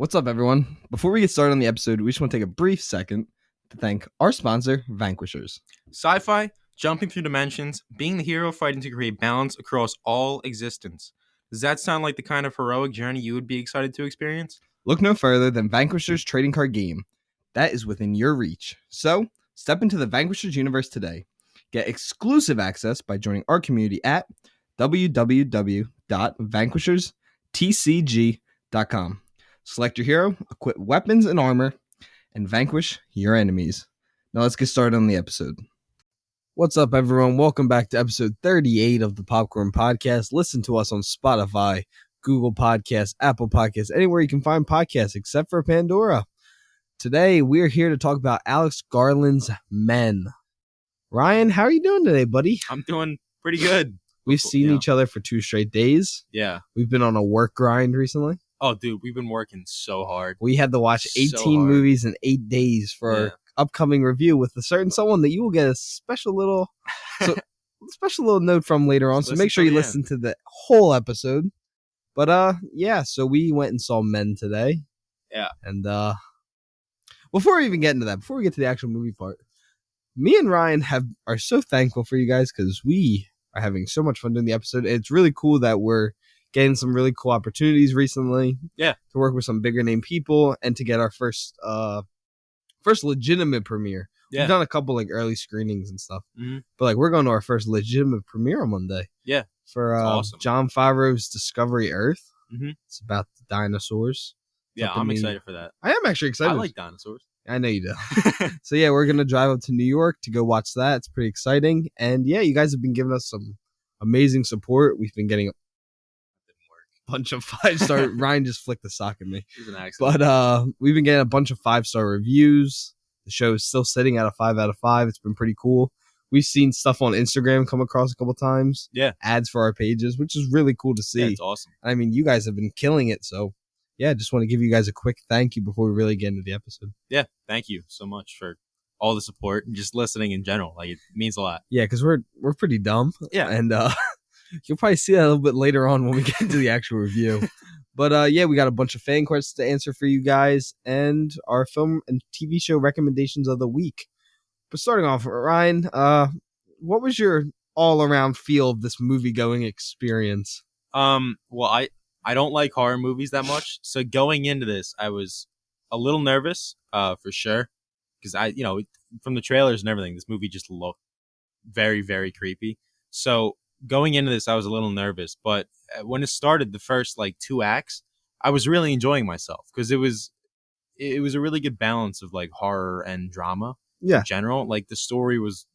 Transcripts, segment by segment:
What's up, everyone? Before we get started on the episode, we just want to take a brief second to thank our sponsor, Vanquishers. Sci-fi, jumping through dimensions, being the hero fighting to create balance across all existence. Does that sound like the kind of heroic journey you would be excited to experience? Look no further than Vanquishers trading card game. That is within your reach. So, step into the Vanquishers universe today. Get exclusive access by joining our community at www.vanquisherstcg.com. Select your hero, equip weapons and armor, and vanquish your enemies. Now let's get started on the episode. What's up, everyone? Welcome back to episode 38 of the Popcorn Podcast. Listen to us on Spotify, Google Podcasts, Apple Podcasts, anywhere you can find podcasts except for Pandora. Today, we're here to talk about Alex Garland's Men. Ryan, how are you doing today, buddy? I'm doing pretty good. We've seen each other for 2 straight days. Yeah. We've been on a work grind recently. Oh, dude, we've been working so hard. We had to watch 18 movies in 8 days for our upcoming review with a certain someone that you will get a special little note from later on. So make sure you listen to the whole episode. But so we went and saw Men today. Yeah. And before we even get into that, before we get to the actual movie part, me and Ryan are so thankful for you guys because we are having so much fun doing the episode. It's really cool that we're getting some really cool opportunities recently. Yeah. To work with some bigger name people and to get our first legitimate premiere. Yeah. We've done a couple like early screenings and stuff. Mm-hmm. But we're going to our first legitimate premiere on Monday. Yeah. For awesome. Jon Favreau's Discovery Earth. Mm-hmm. It's about the dinosaurs. Yeah, I'm excited for that. I am actually excited. I like dinosaurs. I know you do. So yeah, we're going to drive up to New York to go watch that. It's pretty exciting. And yeah, you guys have been giving us some amazing support. We've been getting bunch of 5-star. Ryan just flicked the sock at me. But we've been getting a bunch of 5-star reviews. The show is still sitting at a 5 out of 5. It's been pretty cool. We've seen stuff on Instagram come across a couple times. Yeah. Ads for our pages, which is really cool to see. Yeah, it's awesome. I mean, you guys have been killing it. So yeah, just want to give you guys a quick thank you before we really get into the episode. Yeah. Thank you so much for all the support and just listening in general. Like, it means a lot. Yeah. Cause we're pretty dumb. Yeah. And, you'll probably see that a little bit later on when we get into the actual review. But yeah, we got a bunch of fan questions to answer for you guys and our film and TV show recommendations of the week. But starting off, Ryan, what was your all-around feel of this movie-going experience? Well, I don't like horror movies that much. So going into this, I was a little nervous, for sure. Because from the trailers and everything, this movie just looked very, very creepy. So going into this, I was a little nervous, but when it started, the first 2 acts, I was really enjoying myself because it was a really good balance of horror and drama. Yeah. In general, the story was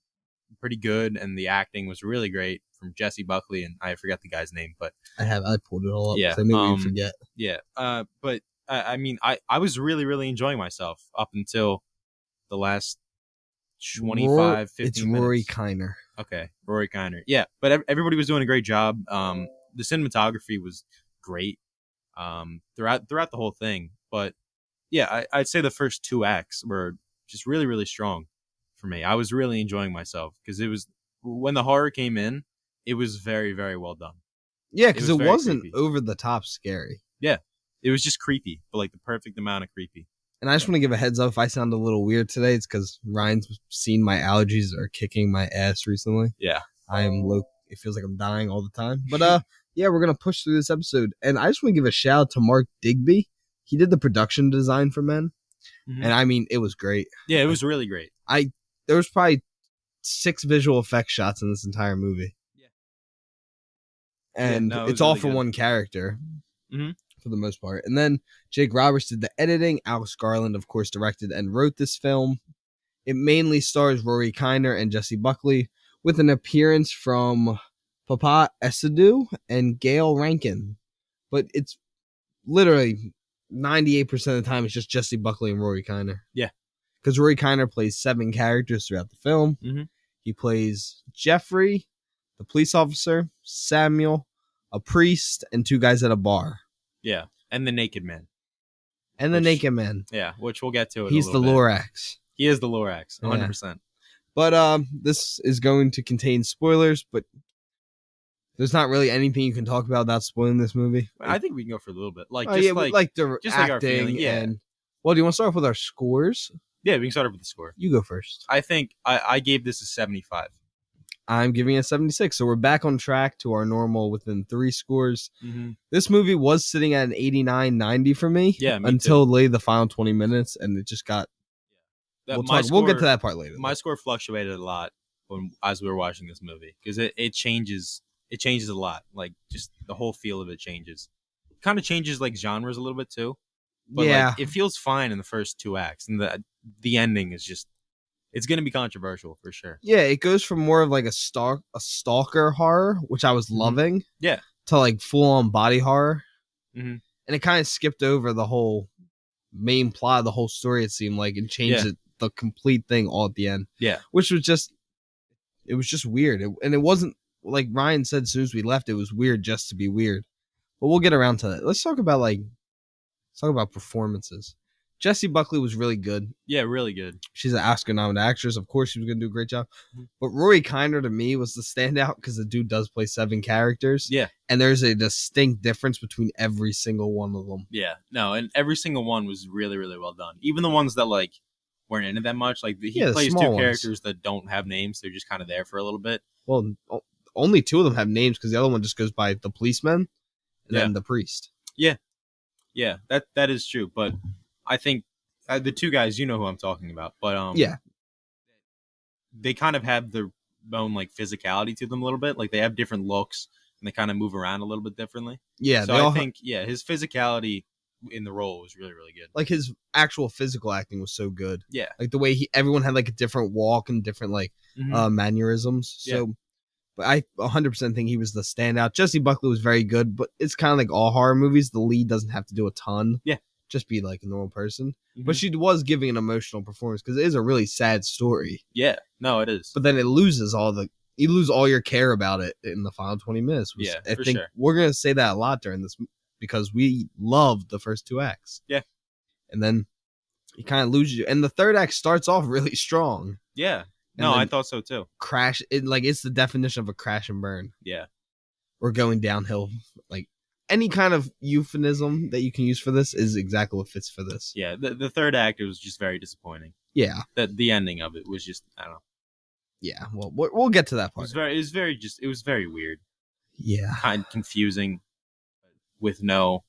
pretty good and the acting was really great from Jesse Buckley, and I forgot the guy's name, but I pulled it all up. Yeah, I knew you'd forget. Yeah. But I was really, really enjoying myself up until the last 25, 15 it's minutes. Rory Kinnear. Okay, Rory Kinnear. Yeah, but everybody was doing a great job. The cinematography was great throughout the whole thing. But yeah, I'd say the first 2 acts were just really, really strong for me. I was really enjoying myself because it was when the horror came in, it was very, very well done. Yeah, because it wasn't creepy. over the top scary. Yeah, it was just creepy, but the perfect amount of creepy. And I just want to give a heads up if I sound a little weird today. It's because Ryan's seen my allergies are kicking my ass recently. Yeah. It feels like I'm dying all the time. But yeah, we're going to push through this episode. And I just want to give a shout out to Mark Digby. He did the production design for Men. Mm-hmm. And I mean, it was great. Yeah, it was really great. There was probably 6 visual effects shots in this entire movie. Yeah. And it's all really for one character. Mm-hmm. For the most part. And then Jake Roberts did the editing. Alex Garland, of course, directed and wrote this film. It mainly stars Rory Kinnear and Jesse Buckley, with an appearance from Papa Essedu and Gail Rankin. But it's literally 98% of the time it's just Jesse Buckley and Rory Kinnear. Yeah. Because Rory Kinnear plays 7 characters throughout the film. Mm-hmm. He plays Jeffrey, the police officer, Samuel, a priest, and 2 guys at a bar. Yeah, and the Naked Man. And the Naked Man. Yeah, which we'll get to. He's the Lorax. He is the Lorax, 100%. But this is going to contain spoilers, but There's not really anything you can talk about without spoiling this movie. I think we can go for a little bit, like Oh, just yeah, like the just like our acting feeling, yeah. and. Well, do you want to start off with our scores? Yeah, we can start off with the score. You go first. I think I gave this a 75. I'm giving it a 76. So we're back on track to our normal within 3 scores. Mm-hmm. This movie was sitting at an 89-90 for me. Yeah, me until too. late the final 20 minutes, and it just got. We'll get to that part later. My score fluctuated a lot as we were watching this movie because it changes. It changes a lot. Like just the whole feel of it changes. It kind of changes like genres a little bit too. But yeah, like, it feels fine in the first 2 acts, and the ending is just. It's going to be controversial for sure. Yeah, it goes from more of like a stalker horror, which I was loving, yeah, to like full on body horror, and it kind of skipped over the whole main plot of the whole story. It seemed like and changed the complete thing all at the end. Yeah, which was just weird, and it wasn't like Ryan said as soon as we left. It was weird just to be weird, but we'll get around to that. Let's talk about performances. Jessie Buckley was really good. Yeah, really good. She's an Oscar-nominated actress. Of course, she was going to do a great job. Mm-hmm. But Rory Kinnear, to me, was the standout because the dude does play 7 characters. Yeah. And there's a distinct difference between every single one of them. Yeah. No, and every single one was really, really well done. Even the ones that, like, weren't in it that much. Like, he plays 2 characters that don't have names. They're just kind of there for a little bit. Well, only 2 of them have names because the other one just goes by the policeman and then the priest. Yeah. Yeah, that is true. But I think the 2 guys, you know who I'm talking about, but they kind of have their own like physicality to them a little bit. Like they have different looks and they kind of move around a little bit differently. Yeah, so I think his physicality in the role was really, really good. Like his actual physical acting was so good. Yeah, like the way everyone had like a different walk and different like mannerisms. So, but I 100% think he was the standout. Jessie Buckley was very good, but it's kind of like all horror movies. The lead doesn't have to do a ton. Yeah. Just be like a normal person. But she was giving an emotional performance because it is a really sad story. Yeah, no, it is. But then it loses you lose all your care about it in the final 20 minutes. I think we're going to say that a lot during this because we loved the first 2 acts. Yeah. And then you kind of lose you. And the 3rd act starts off really strong. Yeah. No, I thought so too. It's the definition of a crash and burn. Yeah. Or going downhill. Like, any kind of euphemism that you can use for this is exactly what fits for this. Yeah, the 3rd act, it was just very disappointing. Yeah. The ending of it was just, I don't know. Yeah, well, we'll get to that part. It was very weird. Yeah. Kind of confusing with no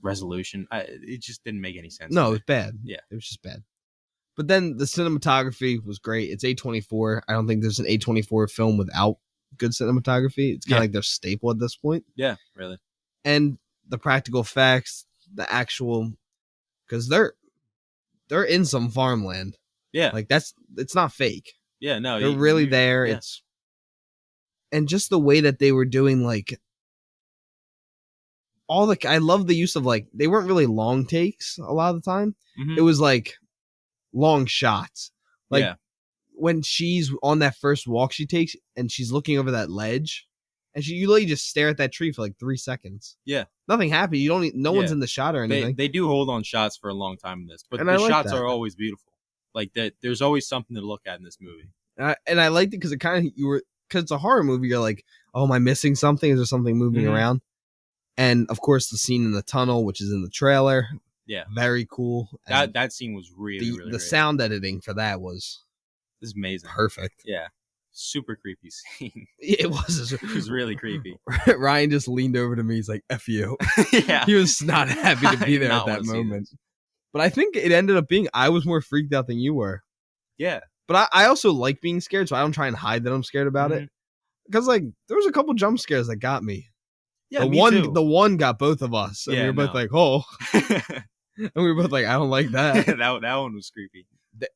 resolution. It just didn't make any sense. No, it was bad. Yeah. It was just bad. But then the cinematography was great. It's A24. I don't think there's an A24 film without good cinematography. It's kind of like their staple at this point. Yeah, really. And the practical effects, the actual, because they're in some farmland. Yeah, like it's not fake. Yeah, no, they're really there. Yeah. And just the way that they were doing, like I love the use of like they weren't really long takes a lot of the time. Mm-hmm. It was like long shots, like when she's on that first walk she takes and she's looking over that ledge. And you literally just stare at that tree for like 3 seconds. Yeah. Nothing happened. No one's in the shot or anything. They do hold on shots for a long time in this, but the shots are always beautiful. Like that, there's always something to look at in this movie. And I liked it because it kind of because it's a horror movie. You're like, oh, am I missing something? Is there something moving around? And of course, the scene in the tunnel, which is in the trailer. Yeah. Very cool. That scene was really the sound editing for that was amazing. Perfect. Yeah. Super creepy scene. It was. It was really creepy. Ryan just leaned over to me. He's like, F you. Yeah. He was not happy to be there at that moment. But I think it ended up being, I was more freaked out than you were. Yeah. But I also like being scared, so I don't try and hide that I'm scared about it. Because like there was a couple jump scares that got me. Yeah, the one got both of us. And we were both like, oh. And we were both like, I don't like that. that one was creepy.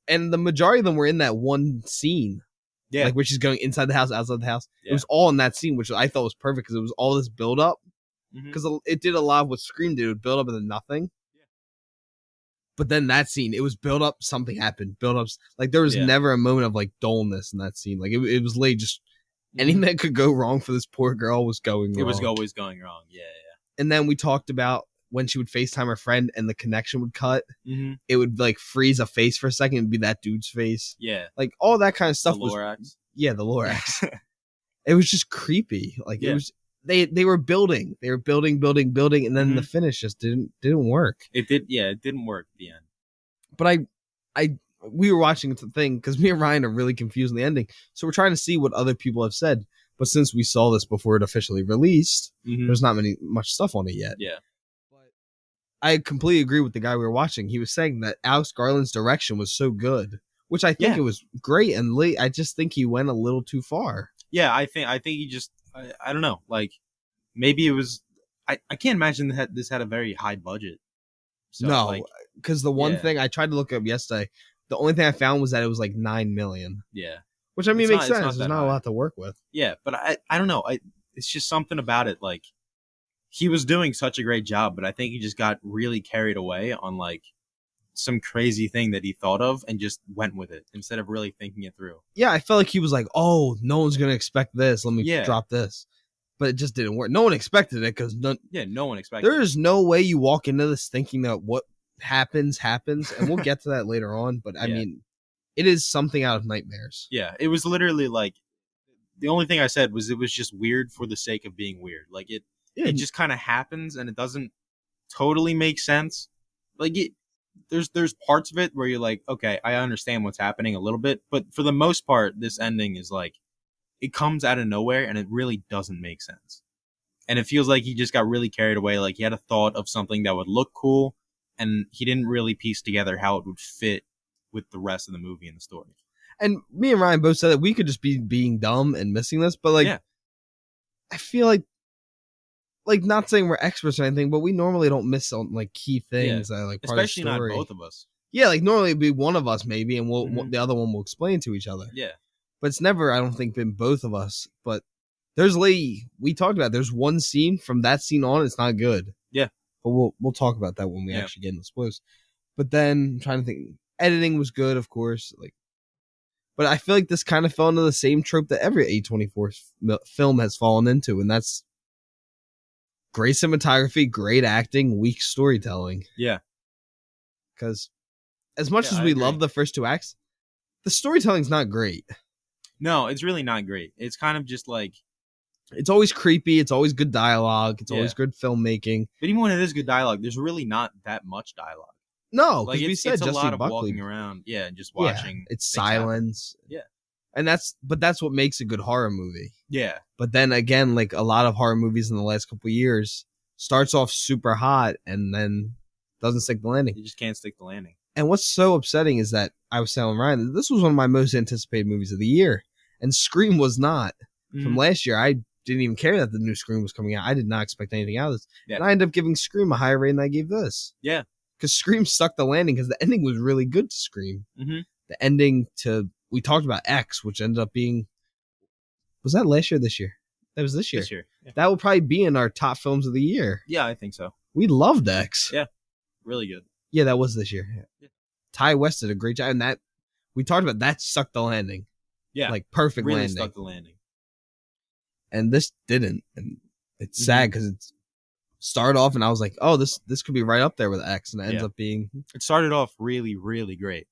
And the majority of them were in that one scene. Yeah. Like, which is going inside the house, outside the house. Yeah. It was all in that scene, which I thought was perfect because it was all this build up. Because it did a lot of what Scream did. It would build up and then nothing. Yeah. But then that scene, it was build up, something happened. Build ups. Like, there was never a moment of, like, dullness in that scene. Like, it was late. Just anything that could go wrong for this poor girl was going wrong. It was always going wrong. Yeah. And then we talked about when she would FaceTime her friend and the connection would cut, it would like freeze a face for a second and be that dude's face. Yeah. Like all that kind of stuff the Lorax. The Lorax. it was just creepy. Like it was they were building, and then the finish just didn't work. It didn't work at the end. But we were watching the thing because me and Ryan are really confused in the ending, so we're trying to see what other people have said. But since we saw this before it officially released, there's not much stuff on it yet. Yeah. But I completely agree with the guy we were watching. He was saying that Alex Garland's direction was so good, which I think it was great. And I just think he went a little too far. Yeah, I think he just, I don't know. Like, maybe it was, I can't imagine that this had a very high budget. So, no, because the one thing I tried to look up yesterday, the only thing I found was that it was like $9 million. Yeah. Which, I mean, makes sense. There's not a lot to work with. Yeah, but I don't know. It's just something about it. Like, he was doing such a great job, but I think he just got really carried away on, like, some crazy thing that he thought of and just went with it instead of really thinking it through. Yeah, I felt like he was like, oh, no one's going to expect this. Let me drop this. But it just didn't work. No one expected it because no one expected it. There is no way you walk into this thinking that what happens. And we'll get to that later on. But, I mean, it is something out of nightmares. Yeah, it was literally like, the only thing I said was it was just weird for the sake of being weird. Like, it just kind of happens and it doesn't totally make sense. Like, there's parts of it where you're like, okay, I understand what's happening a little bit. But for the most part, this ending is like, it comes out of nowhere and it really doesn't make sense. And it feels like he just got really carried away. Like, he had a thought of something that would look cool and he didn't really piece together how it would fit with the rest of the movie and the story. And me and Ryan both said that we could just be being dumb and missing this, but like, I feel like not saying we're experts or anything, but we normally don't miss on like key things that are like part especially of the story. Not both of us. Yeah, like normally it'd be one of us maybe, and the other one will explain to each other. Yeah, but it's never, I don't think, been both of us. But there's we talked about. There's one scene from that scene on, it's not good. Yeah, but we'll talk about that when we actually get into the spoilers. But then I'm trying to think. Editing was good, of course. But I feel like this kind of fell into the same trope that every A24 film has fallen into, and that's great cinematography, great acting, weak storytelling. Yeah. Because as much as we love the first two acts, the storytelling's not great. No, it's really not great. It's kind of just like... It's always creepy. It's always good dialogue. It's always good filmmaking. But even when it is good dialogue, there's really not that much dialogue. No, because we said it's a Justin lot of Buckley. Walking around, and just watching. It's silence. Yeah, and that's what makes a good horror movie. Yeah, but then again, like a lot of horror movies in the last couple of years, starts off super hot and then doesn't stick the landing. You just can't stick the landing. And what's so upsetting is that I was telling Ryan this was one of my most anticipated movies of the year, and Scream was not. From last year. I didn't even care that the new Scream was coming out. I did not expect anything out of this, and I ended up giving Scream a higher rating than I gave this. Yeah. Because Scream stuck the landing because the ending was really good to Scream. The ending to, we talked about X, which ended up being, was that last year or this year? That was this year. This year. Yeah. That will probably be in our top films of the year. Yeah, I think so. We loved X. Yeah, really good. Yeah, that was this year. Yeah. Ty West did a great job. And that, we talked about that stuck the landing. Yeah. Like perfect really landing. Stuck the landing. And this didn't. And it's sad because it's, started off and I was like, oh, this could be right up there with X, and it ends up being. It started off really, really great.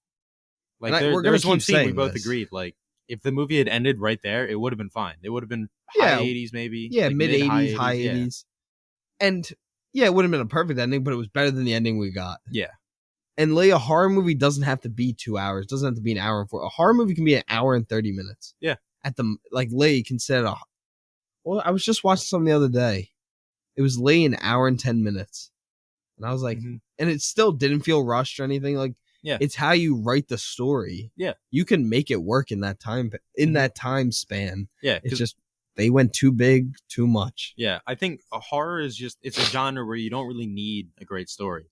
Like there was one scene we both agreed, like if the movie had ended right there, it would have been fine. It would have been high 80s maybe. Yeah, like mid 80s, high 80s. And it would have been a perfect ending, but it was better than the ending we got. Yeah. And a horror movie doesn't have to be 2 hours. It doesn't have to be an hour and 4. A horror movie can be an hour and 30 minutes. Yeah. At the can set a. Well, I was just watching something the other day. It was an hour and 10 minutes. And I was like, and it still didn't feel rushed or anything. Like, it's how you write the story. Yeah. You can make it work in that time, that time span. Yeah. It's just, they went too big, too much. Yeah. I think a horror is just, it's a genre where you don't really need a great story.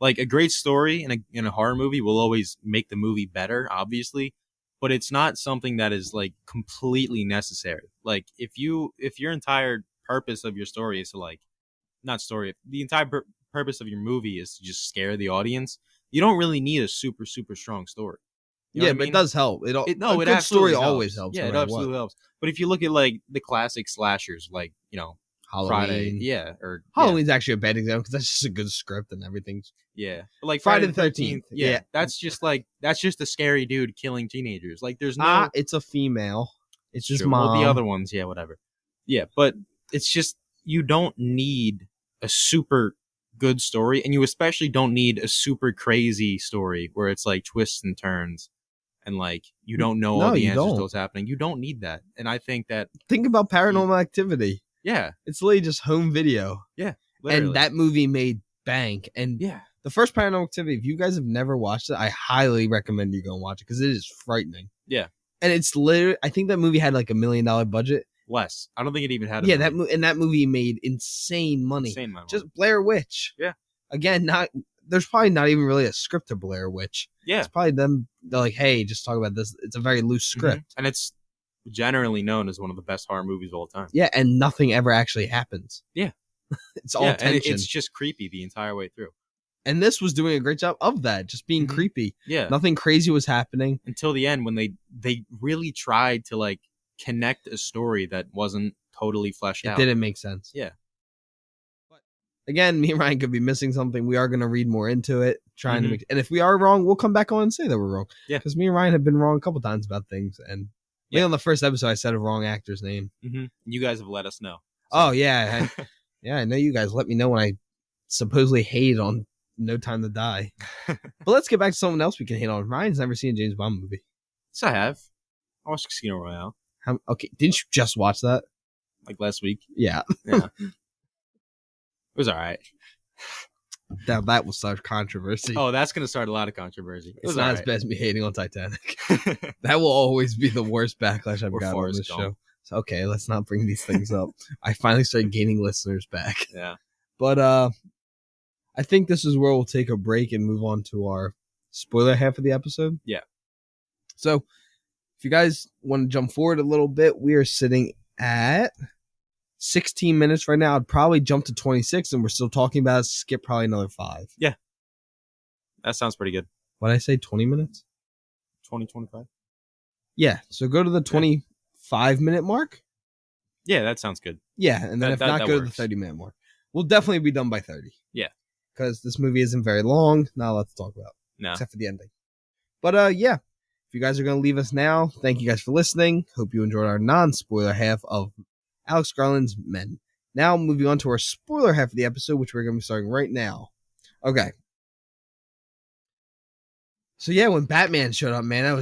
Like a great story in a horror movie will always make the movie better, obviously. But it's not something that is like completely necessary. Like if your entire purpose of your story is to the entire purpose of your movie is to just scare the audience, you don't really need a super, super strong story. You know what I mean? It does help. A good story always helps. Yeah, it absolutely helps. But if you look at like the classic slashers, like, Halloween. Friday, Halloween's actually a bad example because that's just a good script and everything's. Yeah, but like Friday the 13th. Yeah, that's just a scary dude killing teenagers. Like there's no. It's a female. It's just True. mom. Well, the other ones, yeah, whatever. Yeah, but it's just you don't need a super good story, and you especially don't need a super crazy story where it's like twists and turns and like you don't know all No, the you answers don't. to what's happening. You don't need that. And I think that Think about Paranormal Activity. yeah, It's literally just home video. literally. And that movie made bank. And yeah. the first Paranormal Activity, if you guys have never watched it, I highly recommend you go and watch it because it is frightening. Yeah. And it's literally, I think that movie had like $1 million budget. Less. I don't think it even had Yeah, that movie made insane money. Insane money. Just Blair Witch. Yeah. Again, there's probably not even really a script to Blair Witch. Yeah. It's probably them. They're like, hey, just talk about this. It's a very loose script. And it's generally known as one of the best horror movies of all time. Yeah, and nothing ever actually happens. Yeah. It's all tension. And it's just creepy the entire way through. And this was doing a great job of that, just being creepy. Yeah. Nothing crazy was happening. Until the end when they really tried to like connect a story that wasn't totally fleshed out. It didn't make sense. Yeah. But again, me and Ryan could be missing something. We are going to read more into it, trying to make. And if we are wrong, we'll come back on and say that we're wrong. Yeah. Because me and Ryan have been wrong a couple times about things, and on the first episode, I said a wrong actor's name. You guys have let us know. So. Oh yeah, I know you guys let me know when I supposedly hated on No Time to Die. But let's get back to someone else we can hate on. Ryan's never seen a James Bond movie. Yes, I have. I watched Casino Royale. Okay, didn't you just watch that? Like last week. Yeah. Yeah. It was all right. Now that will start controversy. Oh, that's going to start a lot of controversy. It's not as bad as me hating on Titanic. That will always be the worst backlash I've got on this show. So, okay, let's not bring these things up. I finally started gaining listeners back. Yeah. But I think this is where we'll take a break and move on to our spoiler half of the episode. Yeah. So, if you guys want to jump forward a little bit, we are sitting at 16 minutes right now. I'd probably jump to 26, and we're still talking about it. Skip probably another 5. Yeah. That sounds pretty good. What did I say, 20 minutes? 20, 25? Yeah, so go to the 25-minute mark. Yeah, that sounds good. Yeah, and then if not, go to the 30-minute mark. We'll definitely be done by 30. Yeah. Because this movie isn't very long. Not a lot to talk about. No. Except for the ending. But yeah, if you guys are going to leave us now, thank you guys for listening. Hope you enjoyed our non-spoiler half of Alex Garland's Men. Now moving on to our spoiler half of the episode, which we're going to be starting right now. Okay. So yeah, when Batman showed up, man, that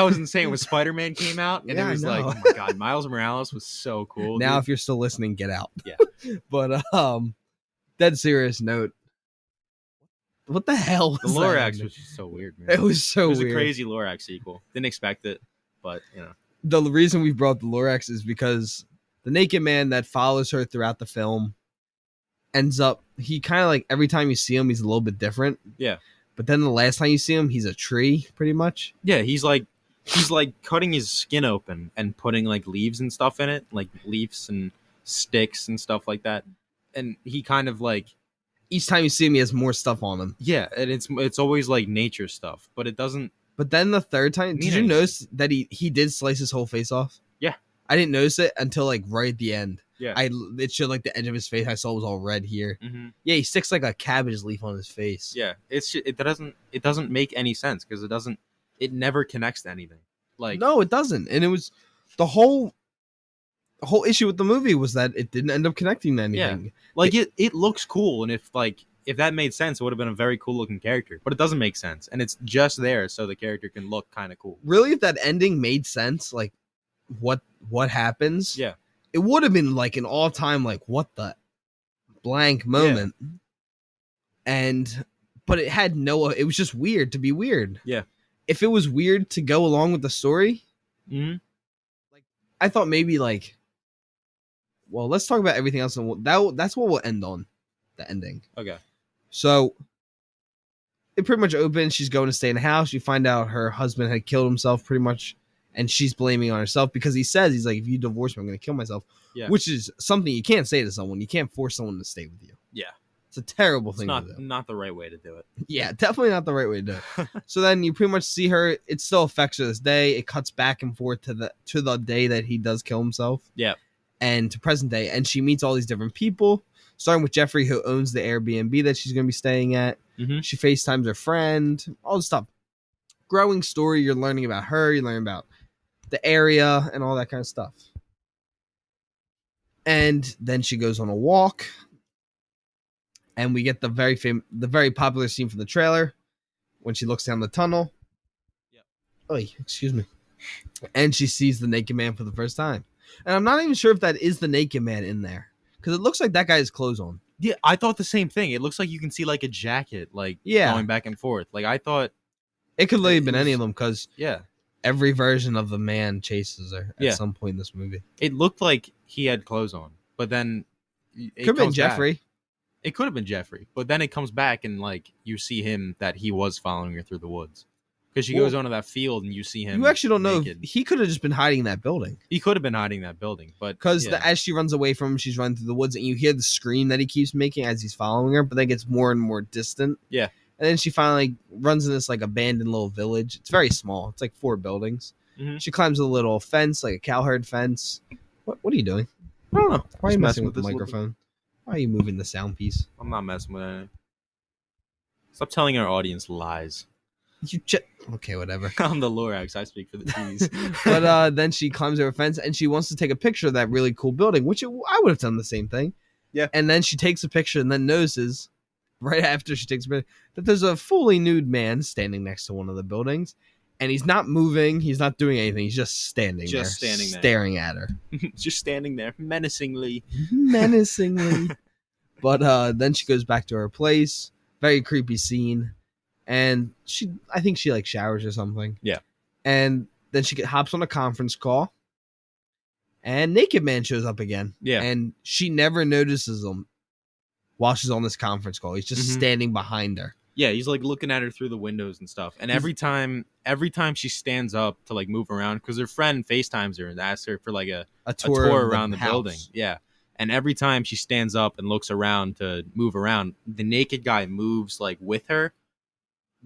was insane. When Spider-Man came out, and it was like, oh my god, Miles Morales was so cool. Now, dude. if you're still listening, get out. Yeah. But dead serious note. What the hell was the Lorax was just so weird, man. It was so weird. It was a crazy Lorax sequel. Didn't expect it, but you know. The reason we brought the Lorax is because the naked man that follows her throughout the film ends up, he kind of like every time you see him, he's a little bit different. Yeah. But then the last time you see him, he's a tree, pretty much. Yeah, he's like cutting his skin open and putting like leaves and stuff in it, like leaves and sticks and stuff like that. And he kind of like each time you see him, he has more stuff on him. Yeah, and it's always like nature stuff, but it doesn't. But then the third time, did you notice that he did slice his whole face off? Yeah, I didn't notice it until like right at the end. Yeah, it showed like the edge of his face. I saw it was all red here. Mm-hmm. Yeah, he sticks like a cabbage leaf on his face. Yeah, it doesn't make any sense because it never connects to anything. Like no, it doesn't. And it was the whole issue with the movie was that it didn't end up connecting to anything. Yeah. Like it looks cool, and if that made sense, it would have been a very cool looking character. But it doesn't make sense, and it's just there so the character can look kind of cool. Really, if that ending made sense, like what happens? Yeah. It would have been like an all-time like what the blank moment. Yeah. But it had it was just weird to be weird. Yeah. If it was weird to go along with the story, like I thought maybe like, well, let's talk about everything else, and that's what we'll end on, the ending. Okay. So it pretty much opens. She's going to stay in the house. You find out her husband had killed himself pretty much. And she's blaming on herself because he's like, if you divorce me, I'm going to kill myself. Yeah. Which is something you can't say to someone. You can't force someone to stay with you. Yeah. It's a terrible thing to do. Not the right way to do it. Yeah, definitely not the right way to do it. So then you pretty much see her. It still affects her this day. It cuts back and forth to the day that he does kill himself. Yeah. And to present day. And she meets all these different people, starting with Jeffrey, who owns the Airbnb that she's going to be staying at. Mm-hmm. She FaceTimes her friend. All this stuff. Growing story. You're learning about her. You're learning about the area and all that kind of stuff. And then she goes on a walk, and we get the very popular scene from the trailer when she looks down the tunnel. Yep. Oh, excuse me. And she sees the naked man for the first time. And I'm not even sure if that is the naked man in there, because it looks like that guy has clothes on. Yeah, I thought the same thing. It looks like you can see like a jacket, like going back and forth. Like I thought it could literally have been any of them, because yeah, every version of the man chases her at some point in this movie. It looked like he had clothes on, but then it could have been Jeffrey. Back. It could have been Jeffrey, but then it comes back and like you see him that he was following her through the woods, because she goes onto that field and you see him. You actually don't know if he could have just been hiding in that building. He could have been hiding in that building, but because as she runs away from him, she's running through the woods, and you hear the scream that he keeps making as he's following her, but then it gets more and more distant. Yeah. And then she finally runs in this like abandoned little village. It's very small. It's like 4 buildings. Mm-hmm. She climbs a little fence, like a cowherd fence. What are you doing? I don't know. Why are you messing with the microphone? Why are you moving the sound piece? I'm not messing with it. Stop telling our audience lies. Okay, whatever. I'm the Lorax. I speak for the trees. But then she climbs over a fence and she wants to take a picture of that really cool building, which I would have done the same thing. Yeah. And then she takes a picture and then notices, right after she takes a picture, that there's a fully nude man standing next to one of the buildings. And he's not moving. He's not doing anything. He's just standing there. Staring at her. Just standing there, menacingly. But then she goes back to her place. Very creepy scene. And I think she like showers or something. Yeah. And then she hops on a conference call. And Naked Man shows up again. Yeah. And she never notices him while she's on this conference call. He's just standing behind her. Yeah, he's like looking at her through the windows and stuff. And every time she stands up to like move around, because her friend FaceTimes her and asks her for like a tour around the building. Yeah. And every time she stands up and looks around to move around, the naked guy moves like with her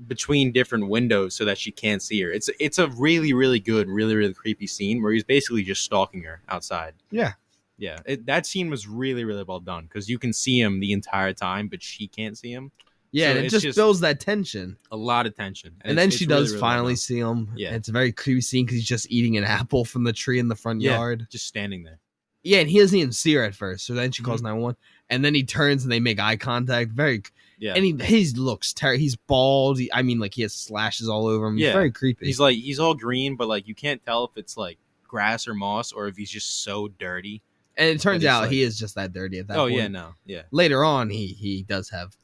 between different windows so that she can't see her. It's a really, really good, really, really creepy scene where he's basically just stalking her outside. Yeah. Yeah. That scene was really, really well done, because you can see him the entire time, but she can't see him. Yeah, so and it just builds that tension. A lot of tension. And then she does really finally see him. Yeah. It's a very creepy scene because he's just eating an apple from the tree in the front yard. Just standing there. Yeah, and he doesn't even see her at first. So then she calls 911. And then he turns and they make eye contact. And he looks terrible. He's bald. He has slashes all over him. He's very creepy. He's all green, but like you can't tell if it's like grass or moss or if he's just so dirty. And it turns out he is just that dirty at that point. Oh, yeah, no. Yeah. Later on, he does have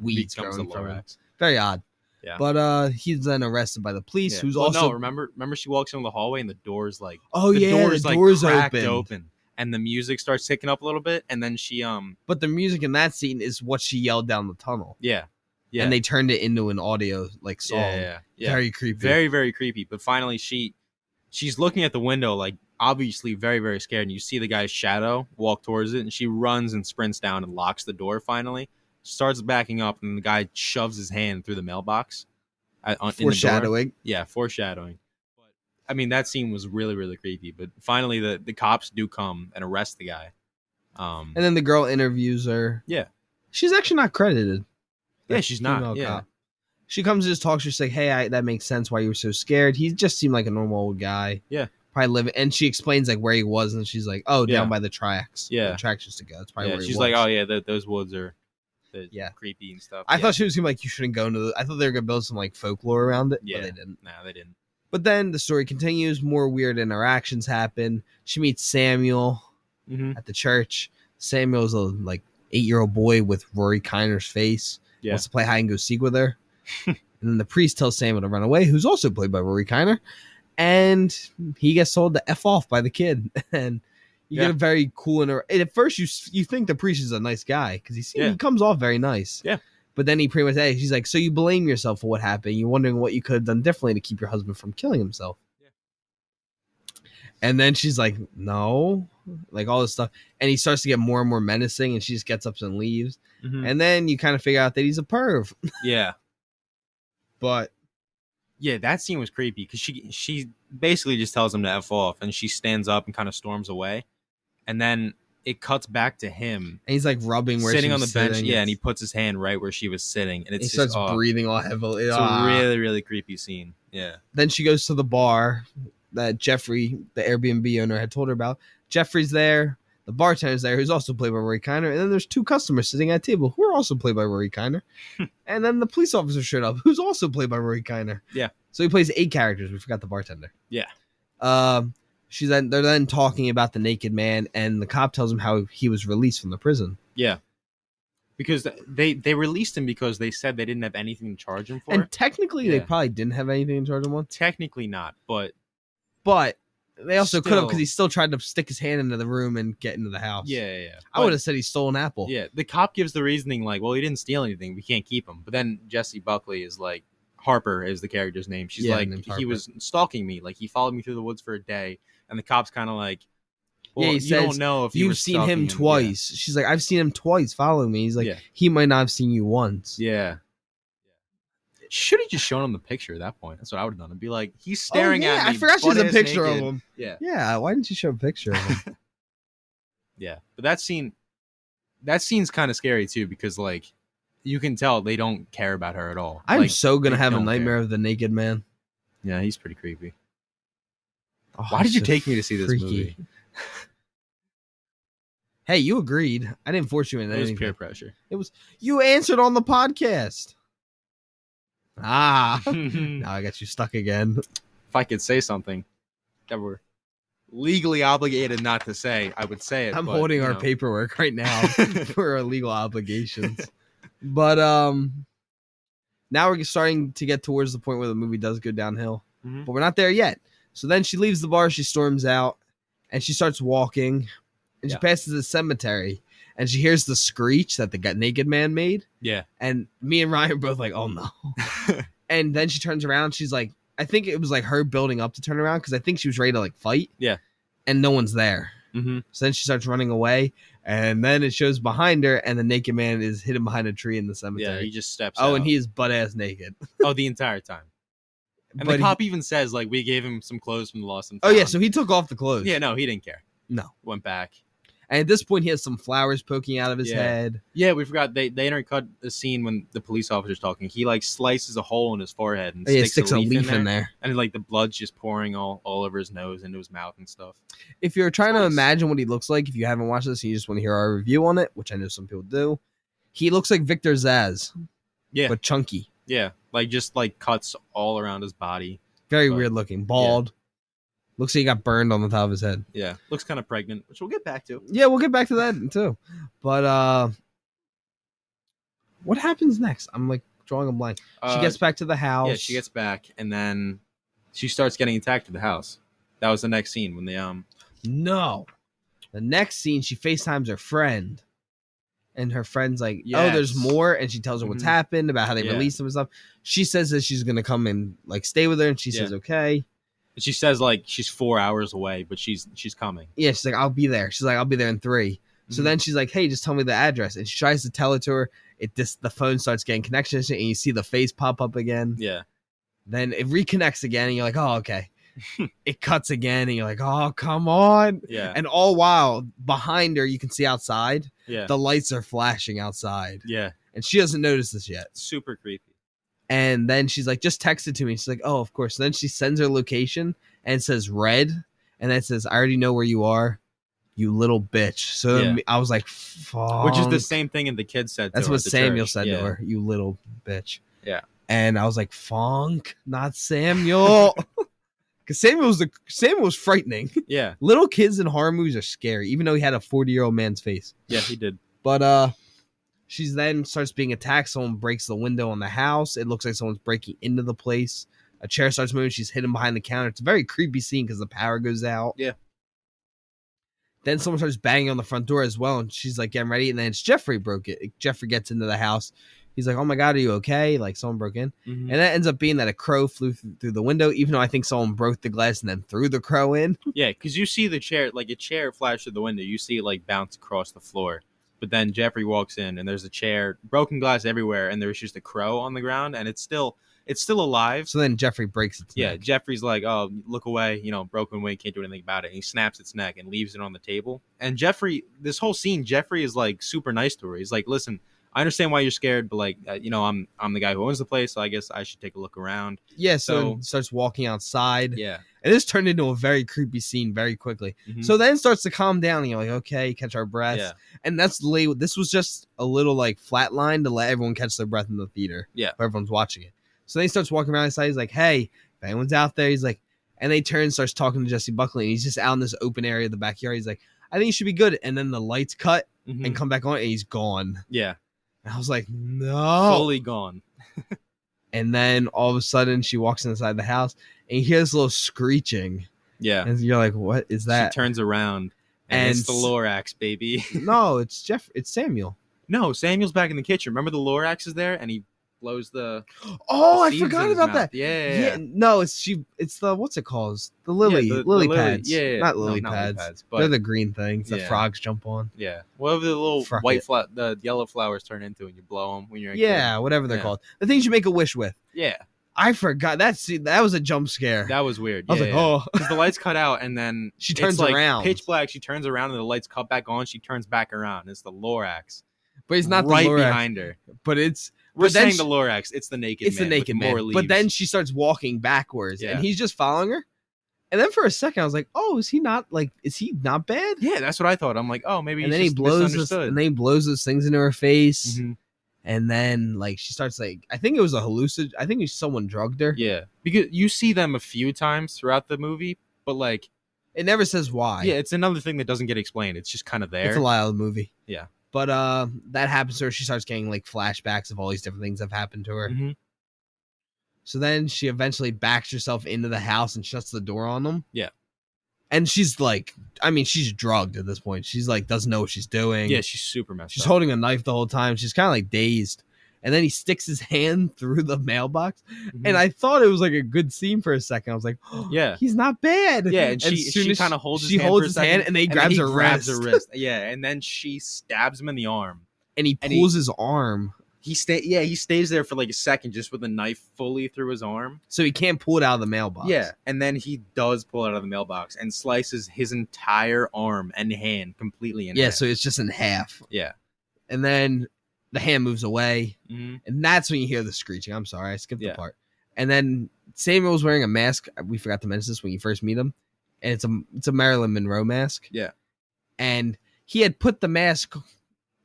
weeds growing from him. Very odd. Yeah. But he's then arrested by the police, who's also... No, remember she walks into the hallway and the door's like... the door's cracked open. And the music starts ticking up a little bit, and then she... But the music in that scene is what she yelled down the tunnel. Yeah. Yeah. And they turned it into an audio like song. Yeah. Very creepy. Very, very creepy. But finally she's looking at the window like obviously very, very scared, and you see the guy's shadow walk towards it, and she runs and sprints down and locks the door finally, starts backing up, and the guy shoves his hand through the mailbox. Foreshadowing. Yeah, foreshadowing. But I mean, that scene was really, really creepy, but finally the cops do come and arrest the guy. And then the girl interviews her. Yeah. She's actually not credited. Yeah, she's not. Yeah. Cop. She comes and just talks. She's like, hey, that makes sense why you were so scared. He just seemed like a normal old guy. Yeah. Probably living, and she explains like where he was, and she's like, "Oh, down by the tracks. Yeah, the tracks used to go. It's probably where he she's was." Like, "Oh yeah, those woods are, creepy and stuff." I thought she was gonna be like, "You shouldn't go into." I thought they were gonna build some like folklore around it, but they didn't. No, they didn't. But then the story continues. More weird interactions happen. She meets Samuel at the church. Samuel's a 8-year-old boy with Rory Kiner's face. Yeah. Wants to play hide and go seek with her. And then the priest tells Samuel to run away, who's also played by Rory Kiner. And he gets told to F off by the kid. And you get a very cool... at first, you think the priest is a nice guy because he comes off very nice. Yeah. But then he pretty much... She's like, so you blame yourself for what happened. You're wondering what you could have done differently to keep your husband from killing himself. Yeah. And then she's like, no. Like all this stuff. And he starts to get more and more menacing. And she just gets up and leaves. Mm-hmm. And then you kind of figure out that he's a perv. Yeah. But... Yeah, that scene was creepy because she basically just tells him to F off, and she stands up and kind of storms away. And then it cuts back to him. And he's like rubbing where sitting she on was the bench. sitting. Yeah, and he puts his hand right where she was sitting. And he starts breathing all heavily. It's a really, really creepy scene. Yeah. Then she goes to the bar that Jeffrey, the Airbnb owner, had told her about. Jeffrey's there. The bartender's there, who's also played by Rory Kinner. And then there's 2 customers sitting at a table who are also played by Rory Kinner. And then the police officer showed up, who's also played by Rory Kinner. Yeah. So he plays 8 characters. We forgot the bartender. Yeah. They're then talking about the naked man, and the cop tells him how he was released from the prison. Yeah. Because they released him because they said they didn't have anything to charge him for. And technically, they probably didn't have anything to charge him on. Technically not, but they also could have, because he still tried to stick his hand into the room and get into the house. Yeah. I would have said he stole an apple. Yeah, the cop gives the reasoning like, well, he didn't steal anything. We can't keep him. But then Jessie Buckley is like, Harper is the character's name. She's like, he was stalking me. Like, he followed me through the woods for a day. And the cop's kind of like, well, you don't know if you've seen him twice. Yeah. She's like, I've seen him twice following me. He's like, he might not have seen you once. Yeah. Should have just shown him the picture at that point. That's what I would have done. I'd be like, he's staring at me. I forgot she has a picture naked. of him. Yeah. Yeah. Why didn't you show a picture of him? Yeah. But that scene's kind of scary too, because like you can tell they don't care about her at all. I'm like, so gonna have a nightmare of the naked man. Yeah, he's pretty creepy. Oh, why did you take me to see this movie? Hey, you agreed. I didn't force you into anything. It was peer pressure. You answered on the podcast. Now I got you stuck again. If I could say something that we're legally obligated not to say, I would say it. I'm holding our paperwork right now for our legal obligations. But now we're starting to get towards the point where the movie does go downhill. Mm-hmm. But we're not there yet. So then she leaves the bar, she storms out, and she starts walking. And she passes the cemetery. And she hears the screech that the naked man made. Yeah. And me and Ryan are both like, oh no. And then she turns around. She's like, I think it was like her building up to turn around, because I think she was ready to like fight. Yeah. And no one's there. Mm-hmm. So then she starts running away. And then it shows behind her, and the naked man is hidden behind a tree in the cemetery. Yeah, he just steps out. Oh, and he is butt-ass naked. Oh, the entire time. And the cop even says, like, we gave him some clothes from the Lost and Found. Oh, yeah, so he took off the clothes. Yeah, no, he didn't care. No. Went back. And at this point, he has some flowers poking out of his head. Yeah, we forgot. They intercut the scene when the police officer's talking. He, like, slices a hole in his forehead and sticks a leaf in there. And, like, the blood's just pouring all over his nose, into his mouth and stuff. If you're trying to imagine what he looks like, if you haven't watched this and you just want to hear our review on it, which I know some people do, he looks like Victor Zsasz. Yeah. But chunky. Yeah. Like, just, like, cuts all around his body. Very weird looking. Bald. Yeah. Looks like he got burned on the top of his head. Yeah. Looks kind of pregnant, which we'll get back to. Yeah, we'll get back to that too. But what happens next? I'm like drawing a blank. She gets back to the house. Yeah, she gets back, and then she starts getting attacked at the house. That was the next scene when they No. The next scene, she FaceTimes her friend. And her friend's like, oh, there's more. And she tells her what's happened, about how they released him and stuff. She says that she's going to come and like stay with her. And she says, okay. She says like she's 4 hours away, but she's coming. Yeah, she's like, I'll be there. She's like, I'll be there in 3. Mm-hmm. So then she's like, hey, just tell me the address. And she tries to tell it to her. The phone starts getting connections, and you see the face pop up again. Yeah. Then it reconnects again, and you're like, oh, okay. It cuts again, and you're like, oh, come on. Yeah. And all while behind her, you can see outside. Yeah. The lights are flashing outside. Yeah. And she doesn't notice this yet. Super creepy. And then she's like, just text it to me. She's like, oh, of course. So then she sends her location, and it says red. And then it says, I already know where you are, you little bitch. So I was like, fuck. Which is the same thing the kid said to her. That's what Samuel said to her, you little bitch. Yeah. And I was like, funk, not Samuel. Because Samuel was frightening. Yeah. Little kids in horror movies are scary, even though he had a 40-year-old man's face. Yeah, he did. But she then starts being attacked. Someone breaks the window on the house. It looks like someone's breaking into the place. A chair starts moving. She's hidden behind the counter. It's a very creepy scene because the power goes out. Yeah. Then someone starts banging on the front door as well, and she's like getting ready. And then it's Jeffrey broke it. Jeffrey gets into the house. He's like, oh my God, are you okay? Like someone broke in. Mm-hmm. And that ends up being that a crow flew through the window, even though I think someone broke the glass and then threw the crow in. Yeah, because you see the chair, like a chair flash through the window. You see it like bounce across the floor. But then Jeffrey walks in, and there's a chair, broken glass everywhere, and there's just a crow on the ground, and it's still alive. So then Jeffrey breaks its neck. Jeffrey's like, oh, look away, broken wing, can't do anything about it. And he snaps its neck and leaves it on the table. And Jeffrey, this whole scene, Jeffrey is like super nice to her. He's like, listen, I understand why you're scared, but like, I'm the guy who owns the place, so I guess I should take a look around. Yeah, so starts walking outside. Yeah. And this turned into a very creepy scene very quickly. Mhm. So then it starts to calm down. And you're like, okay, catch our breaths. Yeah. And that's late. This was just a little like flat line to let everyone catch their breath in the theater. Yeah. Where everyone's watching it. So then he starts walking around outside. He's like, hey, if anyone's out there, he's like, and they turn and starts talking to Jesse Buckley. And he's just out in this open area of the backyard. He's like, I think you should be good. And then the lights cut Mhm. and come back on and he's gone. Yeah. And I was like, no. Fully gone. And then all of a sudden she walks inside the house and you hear this little screeching. Yeah. And you're like, what is that? She turns around and it's the Lorax, baby. No, it's Samuel. No, Samuel's back in the kitchen. Remember the Lorax is there and he blows the Oh, I seeds forgot in his about mouth. that. Yeah. No, it's the what's it called? The lily pads. Yeah. Not No, lily not pads. but They're the green things that Yeah. frogs jump on. yeah. Whatever the little Fuck white it. the yellow flowers turn into and you blow them when you're a Yeah, whatever they're called. The things you make a wish with. kid. Yeah. I forgot. That was a jump scare. That was weird. I was like, oh. Because the lights cut out and then She turns it's like around. pitch black. She turns around and the lights cut back on. She turns back around. It's the Lorax. But it's not right the Lorax. behind her. But it's We're But then saying the Lorax. It's the naked it's man. the naked with more man. But leaves. then she starts walking backwards Yeah. and he's just following her. And then for a second I was like, oh, is he not bad? yeah, that's what I thought. I'm like, oh, maybe And he's then he just blows those things into her face. Mhm. And then like she starts like I think it was a hallucin. I think someone drugged her. Yeah, because you see them a few times throughout the movie, but like, It never says why. yeah, it's another thing that doesn't get explained. It's just kind of there. It's a lie of the movie. Yeah. But that happens to her. She starts getting like flashbacks of all these different things that have happened to her. Mhm. So then she eventually backs herself into the house and shuts the door on them. Yeah. And she's like, I mean, she's drugged at this point. She's like, doesn't know what she's doing. Yeah, she's super messed She's up. holding a knife the whole time. She's kind of like dazed. And then he sticks his hand through the mailbox. Mhm. And I thought it was like a good scene for a second. I was like, oh, Yeah. he's not bad. Yeah, and as soon she as kind of holds his she hand holds for a his second, hand and then he grabs her wrist. Yeah, and then she stabs him in the arm. And he And pulls his arm. He stays there for like a second just with the knife fully through his arm. So he can't pull it out of the mailbox. Yeah, and then he does pull it out of the mailbox and slices his entire arm and hand completely in half. So it's just in half. Yeah. And then the hand moves away. Mhm. And that's when you hear the screeching. I'm sorry, I skipped Yeah. the part. And then Samuel's wearing a mask. We forgot to mention this when you first meet him. And it's a Marilyn Monroe mask. Yeah. And he had put the mask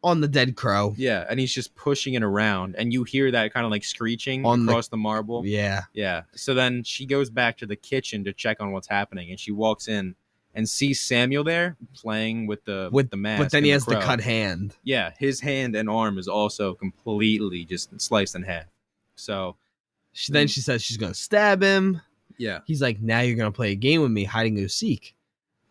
on the dead crow. Yeah, and he's just pushing it around, and you hear that kind of like screeching On across the marble. Yeah. Yeah. So then she goes back to the kitchen to check on what's happening, and she walks in and sees Samuel there playing with the mask. But then he and has the crow. cut hand. Yeah, his hand and arm is also completely just sliced in half. So Then she says she's going to stab him. yeah, He's like, now you're going to play a game with me, hide and go seek.